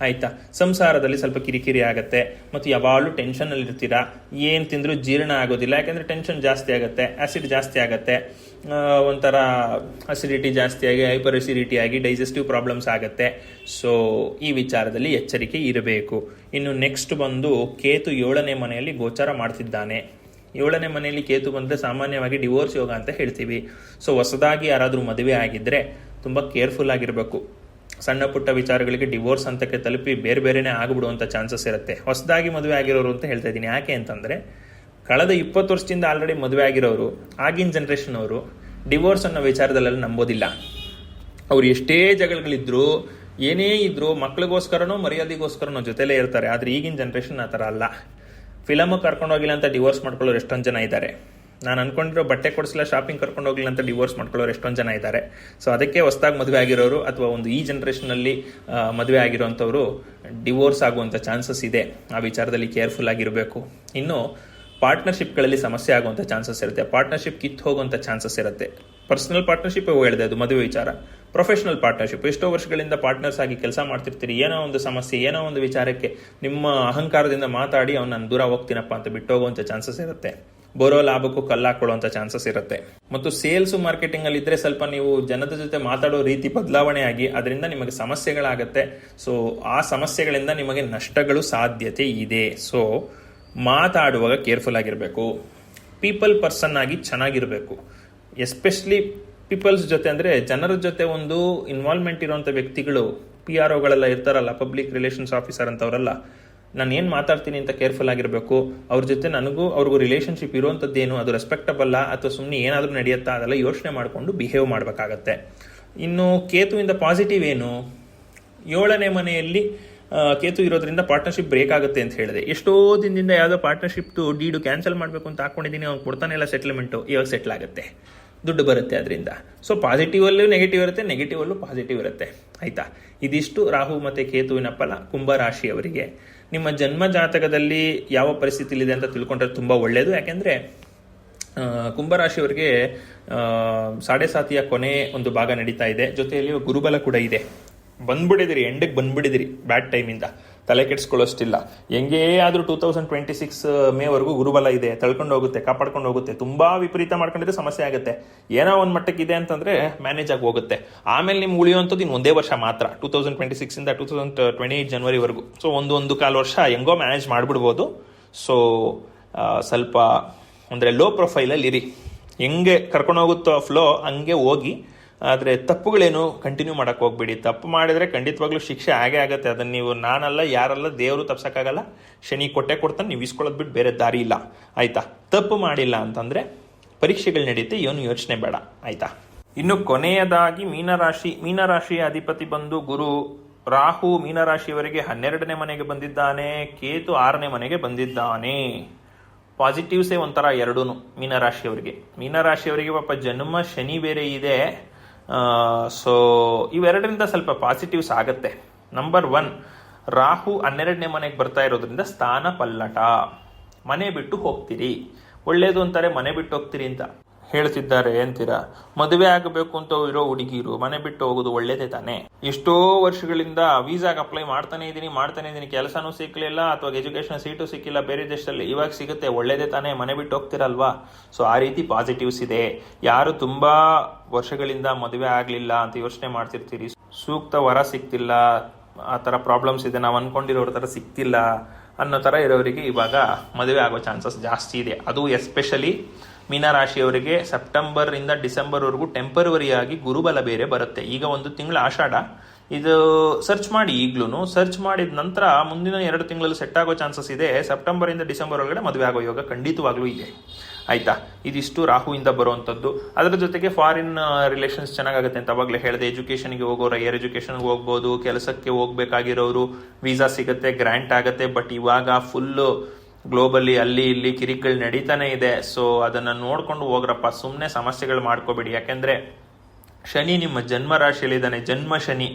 ಆಯಿತಾ. ಸಂಸಾರದಲ್ಲಿ ಸ್ವಲ್ಪ ಕಿರಿಕಿರಿ ಆಗುತ್ತೆ ಮತ್ತು ಯಾವಾಗಲೂ ಟೆನ್ಷನ್ನಲ್ಲಿರ್ತೀರಾ. ಏನು ತಿಂದರೂ ಜೀರ್ಣ ಆಗೋದಿಲ್ಲ, ಯಾಕೆಂದರೆ ಟೆನ್ಷನ್ ಜಾಸ್ತಿ ಆಗುತ್ತೆ, ಆ್ಯಸಿಡ್ ಜಾಸ್ತಿ ಆಗುತ್ತೆ, ಒಂಥರ ಅಸಿಡಿಟಿ ಜಾಸ್ತಿಯಾಗಿ ಹೈಪರ್ ಅಸಿಡಿಟಿ ಆಗಿ ಡೈಜೆಸ್ಟಿವ್ ಪ್ರಾಬ್ಲಮ್ಸ್ ಆಗುತ್ತೆ. ಸೊ ಈ ವಿಚಾರದಲ್ಲಿ ಎಚ್ಚರಿಕೆ ಇರಬೇಕು. ಇನ್ನು ನೆಕ್ಸ್ಟ್ ಬಂದು ಕೇತು 7ನೇ ಮನೆಯಲ್ಲಿ ಗೋಚಾರ ಮಾಡ್ತಿದ್ದಾನೆ. 7ನೇ ಮನೆಯಲ್ಲಿ ಕೇತು ಬಂದರೆ ಸಾಮಾನ್ಯವಾಗಿ ಡಿವೋರ್ಸ್ ಯೋಗ ಅಂತ ಹೇಳ್ತೀವಿ. ಸೊ ಹೊಸದಾಗಿ ಯಾರಾದರೂ ಮದುವೆ ಆಗಿದ್ದರೆ ತುಂಬ ಕೇರ್ಫುಲ್ ಆಗಿರಬೇಕು. ಸಣ್ಣ ಪುಟ್ಟ ವಿಚಾರಗಳಿಗೆ ಡಿವೋರ್ಸ್ ಹಂತಕ್ಕೆ ತಲುಪಿ ಬೇರೆ ಬೇರೆನೇ ಆಗಿಬಿಡುವಂಥ ಚಾನ್ಸಸ್ ಇರುತ್ತೆ. ಹೊಸದಾಗಿ ಮದುವೆ ಆಗಿರೋರು ಅಂತ ಹೇಳ್ತಾ ಇದ್ದೀನಿ. ಯಾಕೆ ಅಂತಂದರೆ ಕಳೆದ 20 ವರ್ಷದಿಂದ ಆಲ್ರೆಡಿ ಮದುವೆ ಆಗಿರೋರು, ಆಗಿನ ಜನ್ರೇಷನ್ ಅವರು ಡಿವೋರ್ಸ್ ಅನ್ನೋ ವಿಚಾರದಲ್ಲೆಲ್ಲ ನಂಬೋದಿಲ್ಲ. ಅವ್ರು ಎಷ್ಟೇ ಜಗಳಗಳಿದ್ರು, ಏನೇ ಇದ್ದರೂ ಮಕ್ಕಳಿಗೋಸ್ಕರನೋ ಮರ್ಯಾದೆಗೋಸ್ಕರನೋ ಜೊತೆಲೇ ಇರ್ತಾರೆ. ಆದರೆ ಈಗಿನ ಜನ್ರೇಷನ್ ಆ ಥರ ಅಲ್ಲ. ಫಿಲಮಿಗೆ ಕರ್ಕೊಂಡೋಗಿಲ್ಲ ಅಂತ ಡಿವೋರ್ಸ್ ಮಾಡ್ಕೊಳ್ಳೋರು ಎಷ್ಟೊಂದು ಜನ ಇದ್ದಾರೆ. ನಾನು ಅನ್ಕೊಂಡಿರೋ ಬಟ್ಟೆ ಕೊಡಿಸಲ್ಲ, ಶಾಪಿಂಗ್ ಕರ್ಕೊಂಡು ಹೋಗಿಲ್ಲ ಅಂತ ಡಿವೋರ್ಸ್ ಮಾಡ್ಕೊಳ್ಳೋರು ಎಷ್ಟೊಂದು ಜನ ಇದ್ದಾರೆ. ಸೊ ಅದಕ್ಕೆ ಹೊಸದಾಗಿ ಮದುವೆ ಆಗಿರೋರು ಅಥವಾ ಒಂದು ಈ ಜನ್ರೇಷನಲ್ಲಿ ಮದುವೆ ಆಗಿರೋಂಥವ್ರು ಡಿವೋರ್ಸ್ ಆಗುವಂಥ ಚಾನ್ಸಸ್ ಇದೆ. ಆ ವಿಚಾರದಲ್ಲಿ ಕೇರ್ಫುಲ್ ಆಗಿರಬೇಕು. ಇನ್ನು ಪಾರ್ಟ್ನರ್ಶಿಪ್ಗಳಲ್ಲಿ ಸಮಸ್ಯೆ ಆಗುವಂಥ ಚಾನ್ಸಸ್ ಇರುತ್ತೆ. ಪಾರ್ಟ್ನರ್ಶಿಪ್ ಕಿತ್ತು ಹೋಗುವಂಥ ಚಾನ್ಸಸ್ ಇರುತ್ತೆ. ಪರ್ಸನಲ್ ಪಾರ್ಟ್ನರ್ಶಿಪ್ ಹೇಳಿದೆ, ಅದು ಮದುವೆ ವಿಚಾರ. ಪ್ರೊಫೆಷನಲ್ ಪಾರ್ಟ್ನರ್ಶಿಪ್, ಎಷ್ಟೋ ವರ್ಷಗಳಿಂದ ಪಾರ್ಟ್ನರ್ಸ್ ಆಗಿ ಕೆಲಸ ಮಾಡ್ತಿರ್ತೀರಿ, ಏನೋ ಒಂದು ಸಮಸ್ಯೆ, ಏನೋ ಒಂದು ವಿಚಾರಕ್ಕೆ ನಿಮ್ಮ ಅಹಂಕಾರದಿಂದ ಮಾತಾಡಿ ಅವ್ನು ನಾನು ದೂರ ಹೋಗ್ತೀನಪ್ಪ ಅಂತ ಬಿಟ್ಟು ಹೋಗುವಂಥ ಚಾನ್ಸಸ್ ಇರುತ್ತೆ. ಬರೋ ಲಾಭಕ್ಕೂ ಕಲ್ಲಾಕೊಳ್ಳುವಂಥ ಚಾನ್ಸಸ್ ಇರುತ್ತೆ. ಮತ್ತು ಸೇಲ್ಸು ಮಾರ್ಕೆಟಿಂಗಲ್ಲಿ ಇದ್ದರೆ ಸ್ವಲ್ಪ ನೀವು ಜನದ ಜೊತೆ ಮಾತಾಡೋ ರೀತಿ ಬದಲಾವಣೆ ಆಗಿ ಅದರಿಂದ ನಿಮಗೆ ಸಮಸ್ಯೆಗಳಾಗುತ್ತೆ. ಸೊ ಆ ಸಮಸ್ಯೆಗಳಿಂದ ನಿಮಗೆ ನಷ್ಟಗಳು ಸಾಧ್ಯತೆ ಇದೆ. ಸೊ ಮಾತಾಡುವಾಗ ಕೇರ್ಫುಲ್ ಆಗಿರಬೇಕು. ಪೀಪಲ್ ಪರ್ಸನ್ ಆಗಿ ಚೆನ್ನಾಗಿರಬೇಕು. ಎಸ್ಪೆಷಲಿ ಪೀಪಲ್ಸ್ ಜೊತೆ ಅಂದರೆ ಜನರ ಜೊತೆ ಒಂದು ಇನ್ವಾಲ್ವ್ಮೆಂಟ್ ಇರುವಂಥ ವ್ಯಕ್ತಿಗಳು PROಗಳೆಲ್ಲ ಇರ್ತಾರಲ್ಲ, ಪಬ್ಲಿಕ್ ರಿಲೇಷನ್ಸ್ ಆಫೀಸರ್ ಅಂತವರೆಲ್ಲ, ನಾನು ಏನು ಮಾತಾಡ್ತೀನಿ ಅಂತ ಕೇರ್ಫುಲ್ ಆಗಿರಬೇಕು. ಅವ್ರ ಜೊತೆ ಅವ್ರಿಗೂ ರಿಲೇಷನ್ಶಿಪ್ ಇರುವಂಥದ್ದೇನು, ಅದು ರೆಸ್ಪೆಕ್ಟಬಲ್ಲ ಅಥವಾ ಸುಮ್ಮನೆ ಏನಾದರೂ ನಡೆಯುತ್ತಾ, ಅದೆಲ್ಲ ಯೋಚನೆ ಮಾಡಿಕೊಂಡು ಬಿಹೇವ್ ಮಾಡಬೇಕಾಗತ್ತೆ. ಇನ್ನು ಕೇತುವಿಂದ ಪಾಸಿಟಿವ್ ಏನು, 7ನೇ ಮನೆಯಲ್ಲಿ ಕೇತು ಇರೋದ್ರಿಂದ ಪಾರ್ಟ್ನರ್ಶಿಪ್ ಬ್ರೇಕ್ ಆಗುತ್ತೆ ಅಂತ ಹೇಳಿದೆ. ಎಷ್ಟೋ ದಿನದಿಂದ ಯಾವುದೋ ಪಾರ್ಟ್ನರ್ಶಿಪ್ದು ಡೀಡು ಕ್ಯಾನ್ಸಲ್ ಮಾಡಬೇಕು ಅಂತ ಹಾಕೊಂಡಿದ್ದೀನಿ, ಅವ್ನು ಕೊಡ್ತಾನೆ ಇಲ್ಲ ಸೆಟ್ಲ್ಮೆಂಟು, ಇವಾಗ ಸೆಟ್ಲ್ ಆಗುತ್ತೆ, ದುಡ್ಡು ಬರುತ್ತೆ ಅದರಿಂದ. ಸೊ ಪಾಸಿಟಿವಲ್ಲೂ ನೆಗೆಟಿವ್ ಇರುತ್ತೆ, ನೆಗೆಟಿವಲ್ಲೂ ಪಾಸಿಟಿವ್ ಇರುತ್ತೆ. ಆಯಿತಾ, ಇದಿಷ್ಟು ರಾಹು ಮತ್ತು ಕೇತುವಿನ ಫಲ ಕುಂಭರಾಶಿಯವರಿಗೆ. ನಿಮ್ಮ ಜನ್ಮ ಜಾತಕದಲ್ಲಿ ಯಾವ ಪರಿಸ್ಥಿತಿಲಿದೆ ಅಂತ ತಿಳ್ಕೊಂಡ್ರೆ ತುಂಬ ಒಳ್ಳೆಯದು. ಯಾಕೆಂದರೆ ಕುಂಭರಾಶಿಯವರಿಗೆ ಸಾಡೆ ಸಾತಿಯ ಕೊನೆ ಒಂದು ಭಾಗ ನಡೀತಾ ಇದೆ, ಜೊತೆಯಲ್ಲಿ ಗುರುಬಲ ಕೂಡ ಇದೆ. ಬಂದ್ಬಿಟ್ಟಿದಿರಿ, ಎಂಡಿಗೆ ಬಂದ್ಬಿಟ್ಟಿದಿರಿ ಬ್ಯಾಡ್ ಟೈಮಿಂದ, ತಲೆ ಕೆಡಿಸ್ಕೊಳ್ಳೋಷ್ಟಿಲ್ಲ. ಹೆಂಗೇ ಆದರೂ 2026 ಮೇವರೆಗೂ ಗುರುಬಲ ಇದೆ, ತಳ್ಕೊಂಡು ಹೋಗುತ್ತೆ, ಕಾಪಾಡ್ಕೊಂಡು ಹೋಗುತ್ತೆ. ತುಂಬ ವಿಪರೀತ ಮಾಡ್ಕೊಂಡಿದ್ರೆ ಸಮಸ್ಯೆ ಆಗುತ್ತೆ. ಏನೋ ಒಂದು ಮಟ್ಟಕ್ಕೆ ಇದೆ ಅಂತಂದರೆ ಮ್ಯಾನೇಜ್ ಆಗಿ ಹೋಗುತ್ತೆ. ಆಮೇಲೆ ನಿಮ್ಗೆ ಉಳಿಯುವಂಥದ್ದು ಇನ್ನು ಒಂದೇ ವರ್ಷ ಮಾತ್ರ, 2026ಇಂದ 2028 ಜನವರಿವರೆಗೂ. ಸೊ ಒಂದು ಕಾಲು ವರ್ಷ ಹೆಂಗೋ ಮ್ಯಾನೇಜ್ ಮಾಡಿಬಿಡ್ಬೋದು. ಸೊ ಸ್ವಲ್ಪ ಅಂದರೆ ಲೋ ಪ್ರೊಫೈಲಲ್ಲಿ ಇರಿ, ಹೆಂಗೆ ಕರ್ಕೊಂಡು ಹೋಗುತ್ತೋ ಫ್ಲೋ ಹಂಗೆ ಹೋಗಿ. ಆದರೆ ತಪ್ಪುಗಳೇನು ಕಂಟಿನ್ಯೂ ಮಾಡೋಕ್ಕೆ ಹೋಗ್ಬೇಡಿ. ತಪ್ಪು ಮಾಡಿದರೆ ಖಂಡಿತವಾಗ್ಲೂ ಶಿಕ್ಷೆ ಆಗೇ ಆಗುತ್ತೆ. ಅದನ್ನು ನೀವು ನಾನಲ್ಲ, ಯಾರಲ್ಲ, ದೇವರು ತಪ್ಸೋಕ್ಕಾಗಲ್ಲ. ಶನಿ ಕೊಡ್ತಾನೆ, ನೀವು ಇಸ್ಕೊಳ್ಳೋದು ಬಿಟ್ಟು ಬೇರೆ ದಾರಿ ಇಲ್ಲ. ಆಯಿತಾ, ತಪ್ಪು ಮಾಡಿಲ್ಲ ಅಂತಂದರೆ ಪರೀಕ್ಷೆಗಳು ನಡೀತೆ, ಏನು ಯೋಚನೆ ಬೇಡ. ಆಯಿತಾ, ಇನ್ನು ಕೊನೆಯದಾಗಿ ಮೀನರಾಶಿಯ ಅಧಿಪತಿ ಬಂದು ಗುರು. ರಾಹು ಮೀನರಾಶಿಯವರಿಗೆ 12ನೇ ಮನೆಗೆ ಬಂದಿದ್ದಾನೆ, ಕೇತು 6ನೇ ಮನೆಗೆ ಬಂದಿದ್ದಾನೆ. ಪಾಸಿಟಿವ್ಸೇ ಒಂಥರ ಎರಡೂ ಮೀನರಾಶಿಯವರಿಗೆ ಪಾಪ ಜನ್ಮ ಶನಿ ಬೇರೆ ಇದೆ. ಸೊ ಇವೆರಡರಿಂದ ಸ್ವಲ್ಪ ಪಾಸಿಟಿವ್ಸ್ ಆಗುತ್ತೆ. ನಂಬರ್ 1, ರಾಹು 12ನೇ ಮನೆಗೆ ಬರ್ತಾ ಇರೋದ್ರಿಂದ ಸ್ಥಾನ ಪಲ್ಲಟ, ಮನೆ ಬಿಟ್ಟು ಹೋಗ್ತೀರಿ. ಒಳ್ಳೇದು ಅಂತಾರೆ, ಮನೆ ಬಿಟ್ಟು ಹೋಗ್ತೀರಿ ಅಂತ ಹೇಳ್ತಿದ್ದಾರೆ ಅಂತೀರಾ. ಮದುವೆ ಆಗಬೇಕು ಅಂತ ಇರೋ ಹುಡುಗಿರು ಮನೆ ಬಿಟ್ಟು ಹೋಗೋದು ಒಳ್ಳೇದೇ ತಾನೆ. ಎಷ್ಟೋ ವರ್ಷಗಳಿಂದ ವೀಸಾಗೆ ಅಪ್ಲೈ ಮಾಡ್ತಾನೆ ಇದ್ದೀನಿ, ಕೆಲಸನೂ ಸಿಕ್ಕಲಿಲ್ಲ ಅಥವಾ ಎಜುಕೇಶನ್ ಸೀಟು ಸಿಕ್ಕಿಲ್ಲ ಬೇರೆ ದೇಶದಲ್ಲಿ, ಇವಾಗ ಸಿಗುತ್ತೆ, ಒಳ್ಳೇದೇ ತಾನೆ, ಮನೆ ಬಿಟ್ಟು ಹೋಗ್ತಿರಲ್ವಾ. ಸೊ ಆ ರೀತಿ ಪಾಸಿಟಿವ್ಸ್ ಇದೆ. ಯಾರು ತುಂಬಾ ವರ್ಷಗಳಿಂದ ಮದುವೆ ಆಗಲಿಲ್ಲ ಅಂತ ಯೋಚನೆ ಮಾಡ್ತಿರ್ತೀರಿ, ಸೂಕ್ತ ವರ ಸಿಕ್ತಿಲ್ಲ, ಆ ಥರ ಪ್ರಾಬ್ಲಮ್ಸ್ ಇದೆ, ನಾವು ಅನ್ಕೊಂಡಿರೋ ಥರ ಸಿಕ್ತಿಲ್ಲ ಅನ್ನೋ ಥರ ಇರೋರಿಗೆ ಇವಾಗ ಮದುವೆ ಆಗೋ ಚಾನ್ಸಸ್ ಜಾಸ್ತಿ ಇದೆ. ಅದು ಎಸ್ಪೆಷಲಿ ಮೀನರಾಶಿಯವರಿಗೆ ಸೆಪ್ಟೆಂಬರ್ ಇಂದ ಡಿಸೆಂಬರ್ವರೆಗೂ ಟೆಂಪರವರಿಯಾಗಿ ಗುರುಬಲ ಬೇರೆ ಬರುತ್ತೆ. ಈಗ ಒಂದು ತಿಂಗಳು ಆಷಾಢ, ಇದು ಸರ್ಚ್ ಮಾಡಿ, ಈಗ್ಲೂ ಸರ್ಚ್ ಮಾಡಿದ ನಂತರ ಮುಂದಿನ 2 ತಿಂಗಳಲ್ಲಿ ಸೆಟ್ ಆಗೋ ಚಾನ್ಸಸ್ ಇದೆ. ಸೆಪ್ಟೆಂಬರ್ ಇಂದ ಡಿಸೆಂಬರ್ ಒಳಗಡೆ ಮದುವೆ ಆಗೋ ಯೋಗ ಖಂಡಿತವಾಗ್ಲೂ ಇದೆ. ಆಯ್ತಾ, ಇದಿಷ್ಟು ರಾಹುವಿಂದ ಬರುವಂಥದ್ದು. ಅದರ ಜೊತೆಗೆ ಫಾರಿನ್ ರಿಲೇಷನ್ಸ್ ಚೆನ್ನಾಗುತ್ತೆ ಅಂತ ಅವಾಗಲೇ ಹೇಳಿದೆ. ಎಜುಕೇಷನ್ಗೆ ಹೋಗೋರು ಹೈಯರ್ ಎಜುಕೇಷನ್ಗೆ ಹೋಗ್ಬೋದು, ಕೆಲಸಕ್ಕೆ ಹೋಗ್ಬೇಕಾಗಿರೋರು ವೀಸಾ ಸಿಗುತ್ತೆ, ಗ್ರ್ಯಾಂಟ್ ಆಗುತ್ತೆ. ಬಟ್ ಇವಾಗ ಫುಲ್ಲು ಗ್ಲೋಬಲಿ ಅಲ್ಲಿ ಇಲ್ಲಿ ಕಿರಿಕಗಳು ನಡೀತಾನೆ ಇದೆ. ಸೊ ಅದನ್ನು ನೋಡ್ಕೊಂಡು ಹೋಗ್ರಪ್ಪ, ಸುಮ್ಮನೆ ಸಮಸ್ಯೆಗಳು ಮಾಡ್ಕೋಬೇಡಿ. ಯಾಕೆಂದರೆ ಶನಿ ನಿಮ್ಮ ಜನ್ಮ ರಾಶಿಯಲ್ಲಿದ್ದಾನೆ, ಜನ್ಮ ಶನಿ.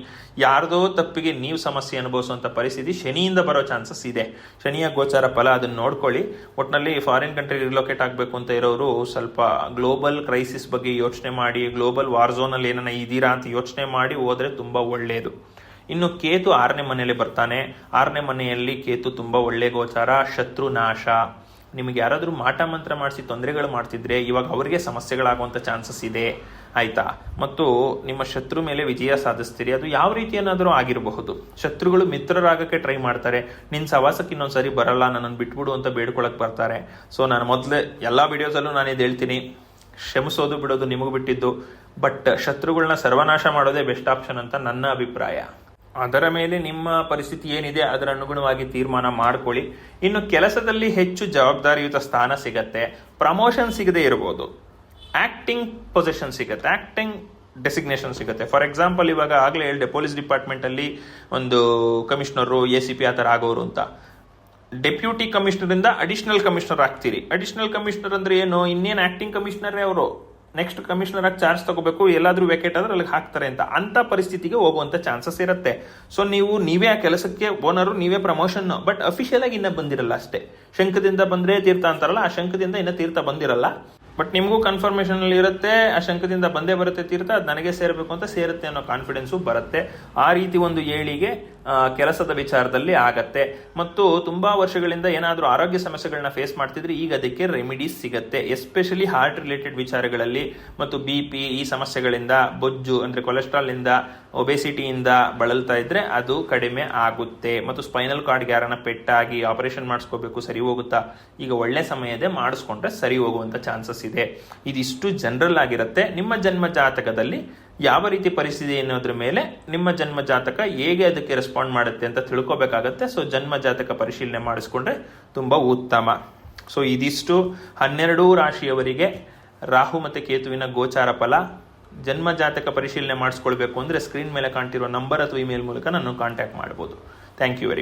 ಯಾರ್ದೋ ತಪ್ಪಿಗೆ ನೀವು ಸಮಸ್ಯೆ ಅನುಭವಿಸುವಂಥ ಪರಿಸ್ಥಿತಿ ಶನಿಯಿಂದ ಬರೋ ಚಾನ್ಸಸ್ ಇದೆ. ಶನಿಯ ಗೋಚಾರ ಫಲ ಅದನ್ನು ನೋಡ್ಕೊಳ್ಳಿ. ಒಟ್ಟಿನಲ್ಲಿ ಫಾರಿನ್ ಕಂಟ್ರಿ ರಿಲೋಕೇಟ್ ಆಗಬೇಕು ಅಂತ ಇರೋರು ಸ್ವಲ್ಪ ಗ್ಲೋಬಲ್ ಕ್ರೈಸಿಸ್ ಬಗ್ಗೆ ಯೋಚನೆ ಮಾಡಿ, ಗ್ಲೋಬಲ್ ವಾರ್ ಝೋನಲ್ಲಿ ಏನನ್ನ ಇದ್ದೀರಾ ಅಂತ ಯೋಚನೆ ಮಾಡಿ ಹೋದರೆ ತುಂಬ ಒಳ್ಳೆಯದು. ಇನ್ನು ಕೇತು 6ನೇ ಮನೆಯಲ್ಲಿ ಬರ್ತಾನೆ. 6ನೇ ಮನೆಯಲ್ಲಿ ಕೇತು ತುಂಬ ಒಳ್ಳೆ ಗೋಚಾರ, ಶತ್ರು ನಾಶ. ನಿಮಗೆ ಯಾರಾದರೂ ಮಾಟ ಮಂತ್ರ ಮಾಡಿಸಿ ತೊಂದರೆಗಳು ಮಾಡ್ತಿದ್ರೆ ಇವಾಗ ಅವರಿಗೆ ಸಮಸ್ಯೆಗಳಾಗುವಂಥ ಚಾನ್ಸಸ್ ಇದೆ. ಆಯ್ತಾ, ಮತ್ತು ನಿಮ್ಮ ಶತ್ರು ಮೇಲೆ ವಿಜಯ ಸಾಧಿಸ್ತೀರಿ. ಅದು ಯಾವ ರೀತಿಯನ್ನಾದರೂ ಆಗಿರಬಹುದು. ಶತ್ರುಗಳು ಮಿತ್ರರಾಗಕ್ಕೆ ಟ್ರೈ ಮಾಡ್ತಾರೆ. ನಿನ್ನ ಸವಾಸಕ್ಕೆ ಇನ್ನೊಂದ್ಸರಿ ಬರಲ್ಲ, ನನ್ನನ್ನು ಬಿಟ್ಬಿಡು ಅಂತ ಬೇಡ್ಕೊಳಕ್ ಬರ್ತಾರೆ. ಸೊ ನಾನು ಮೊದಲೇ ಎಲ್ಲ ವಿಡಿಯೋಸಲ್ಲೂ ನಾನು ಇದು ಹೇಳ್ತೀನಿ, ಕ್ಷಮಿಸೋದು ಬಿಡೋದು ನಿಮಗೆ ಬಿಟ್ಟಿದ್ದು. ಬಟ್ ಶತ್ರುಗಳನ್ನ ಸರ್ವನಾಶ ಮಾಡೋದೇ ಬೆಸ್ಟ್ ಆಪ್ಷನ್ ಅಂತ ನನ್ನ ಅಭಿಪ್ರಾಯ. ಅದರ ಮೇಲೆ ನಿಮ್ಮ ಪರಿಸ್ಥಿತಿ ಏನಿದೆ ಅದರ ಅನುಗುಣವಾಗಿ ತೀರ್ಮಾನ ಮಾಡ್ಕೊಳ್ಳಿ. ಇನ್ನು ಕೆಲಸದಲ್ಲಿ ಹೆಚ್ಚು ಜವಾಬ್ದಾರಿಯುತ ಸ್ಥಾನ ಸಿಗತ್ತೆ, ಪ್ರಮೋಷನ್ ಸಿಗದೆ ಇರ್ಬೋದು, ಆಕ್ಟಿಂಗ್ ಪೊಸಿಷನ್ ಸಿಗುತ್ತೆ, ಆಕ್ಟಿಂಗ್ ಡೆಸಿಗ್ನೇಷನ್ ಸಿಗುತ್ತೆ. ಫಾರ್ ಎಕ್ಸಾಂಪಲ್ ಇವಾಗ ಆಗಲೇ ಹೇಳಿದೆ, ಪೊಲೀಸ್ ಡಿಪಾರ್ಟ್ಮೆಂಟಲ್ಲಿ ಒಂದು ಕಮಿಷನರು, ACP ಆ ಥರ ಆಗೋರು ಅಂತ. ಡೆಪ್ಯೂಟಿ ಕಮಿಷನರಿಂದ ಅಡಿಷನಲ್ ಕಮಿಷನರ್ ಆಗ್ತೀರಿ. ಅಡಿಷನಲ್ ಕಮಿಷನರ್ ಅಂದ್ರೆ ಏನು, ಇನ್ನೇನು ಆಕ್ಟಿಂಗ್ ಕಮಿಷನರೇ ಅವರು. ನೆಕ್ಸ್ಟ್ ಕಮಿಷನರ್ ಆಗಿ ಚಾರ್ಜ್ ತಗೋಬೇಕು, ಎಲ್ಲಾದ್ರೂ ವೇಕೆಟ್ ಆದ್ರೆ ಅಲ್ಲಿಗೆ ಹಾಕ್ತಾರೆ ಅಂತ ಪರಿಸ್ಥಿತಿಗೆ ಹೋಗುವಂತ ಚಾನ್ಸಸ್ ಇರುತ್ತೆ. ಸೊ ನೀವೇ ಆ ಕೆಲಸಕ್ಕೆ ಓನರು, ನೀವೇ ಪ್ರಮೋಷನ್, ಬಟ್ ಅಫಿಷಿಯಲ್ ಆಗಿ ಇನ್ನ ಬಂದಿರಲ್ಲ ಅಷ್ಟೇ. ಶಂಕದಿಂದ ಬಂದ್ರೆ ತೀರ್ಥ ಅಂತಾರಲ್ಲ, ಆ ಶಂಕದಿಂದ ಇನ್ನ ತೀರ್ಥ ಬಂದಿರಲ್ಲ. ಬಟ್ ನಿಮಗೂ ಕನ್ಫರ್ಮೇಷನ್ ಅಲ್ಲಿ ಇರುತ್ತೆ, ಆ ಶಂಕದಿಂದ ಬಂದೇ ಬರುತ್ತೆ ತೀರ್ಥ, ಅದು ನನಗೆ ಸೇರಬೇಕು ಅಂತ ಸೇರುತ್ತೆ ಅನ್ನೋ ಕಾನ್ಫಿಡೆನ್ಸು ಬರುತ್ತೆ. ಆ ರೀತಿ ಒಂದು ಏಳಿಗೆ ಕೆಲಸದ ವಿಚಾರದಲ್ಲಿ ಆಗತ್ತೆ. ಮತ್ತು ತುಂಬಾ ವರ್ಷಗಳಿಂದ ಏನಾದರೂ ಆರೋಗ್ಯ ಸಮಸ್ಯೆಗಳನ್ನ ಫೇಸ್ ಮಾಡ್ತಿದ್ರೆ ಈಗ ಅದಕ್ಕೆ ರೆಮಿಡೀಸ್ ಸಿಗತ್ತೆ. ಎಸ್ಪೆಷಲಿ ಹಾರ್ಟ್ ರಿಲೇಟೆಡ್ ವಿಚಾರಗಳಲ್ಲಿ ಮತ್ತು BP ಈ ಸಮಸ್ಯೆಗಳಿಂದ, ಬೊಜ್ಜು ಅಂದ್ರೆ ಕೊಲೆಸ್ಟ್ರಾಲ್ ಇಂದ, ಒಬೆಸಿಟಿಯಿಂದ ಬಳಲ್ತಾ ಇದ್ರೆ ಅದು ಕಡಿಮೆ ಆಗುತ್ತೆ. ಮತ್ತು ಸ್ಪೈನಲ್ ಕಾರ್ಡ್ಗೆ ಯಾರನ್ನ ಪೆಟ್ಟಾಗಿ ಆಪರೇಷನ್ ಮಾಡಿಸ್ಕೋಬೇಕು, ಸರಿ ಹೋಗುತ್ತಾ, ಈಗ ಒಳ್ಳೆ ಸಮಯದೇ ಮಾಡಿಸ್ಕೊಂಡ್ರೆ ಸರಿ ಹೋಗುವಂತ ಚಾನ್ಸಸ್ ಇದೆ. ಇದಿಷ್ಟು ಜನರಲ್ ಆಗಿರುತ್ತೆ. ನಿಮ್ಮ ಜನ್ಮ ಜಾತಕದಲ್ಲಿ ಯಾವ ರೀತಿ ಪರಿಸ್ಥಿತಿ ಅನ್ನೋದ್ರ ಮೇಲೆ ನಿಮ್ಮ ಜನ್ಮ ಜಾತಕ ಹೇಗೆ ಅದಕ್ಕೆ ರೆಸ್ಪಾಂಡ್ ಮಾಡುತ್ತೆ ಅಂತ ತಿಳ್ಕೊಬೇಕಾಗತ್ತೆ. ಸೊ ಜನ್ಮ ಜಾತಕ ಪರಿಶೀಲನೆ ಮಾಡಿಸ್ಕೊಂಡ್ರೆ ತುಂಬ ಉತ್ತಮ. ಸೊ ಇದಿಷ್ಟು 12 ರಾಶಿಯವರಿಗೆ ರಾಹು ಮತ್ತು ಕೇತುವಿನ ಗೋಚಾರ ಫಲ. ಜನ್ಮ ಜಾತಕ ಪರಿಶೀಲನೆ ಮಾಡಿಸ್ಕೊಳ್ಬೇಕು ಅಂದರೆ ಸ್ಕ್ರೀನ್ ಮೇಲೆ ಕಾಣ್ತಿರೋ ನಂಬರ್ ಅಥವಾ ಇಮೇಲ್ ಮೂಲಕ ನಾನು ಕಾಂಟ್ಯಾಕ್ಟ್ ಮಾಡ್ಬೋದು. Thank you very much.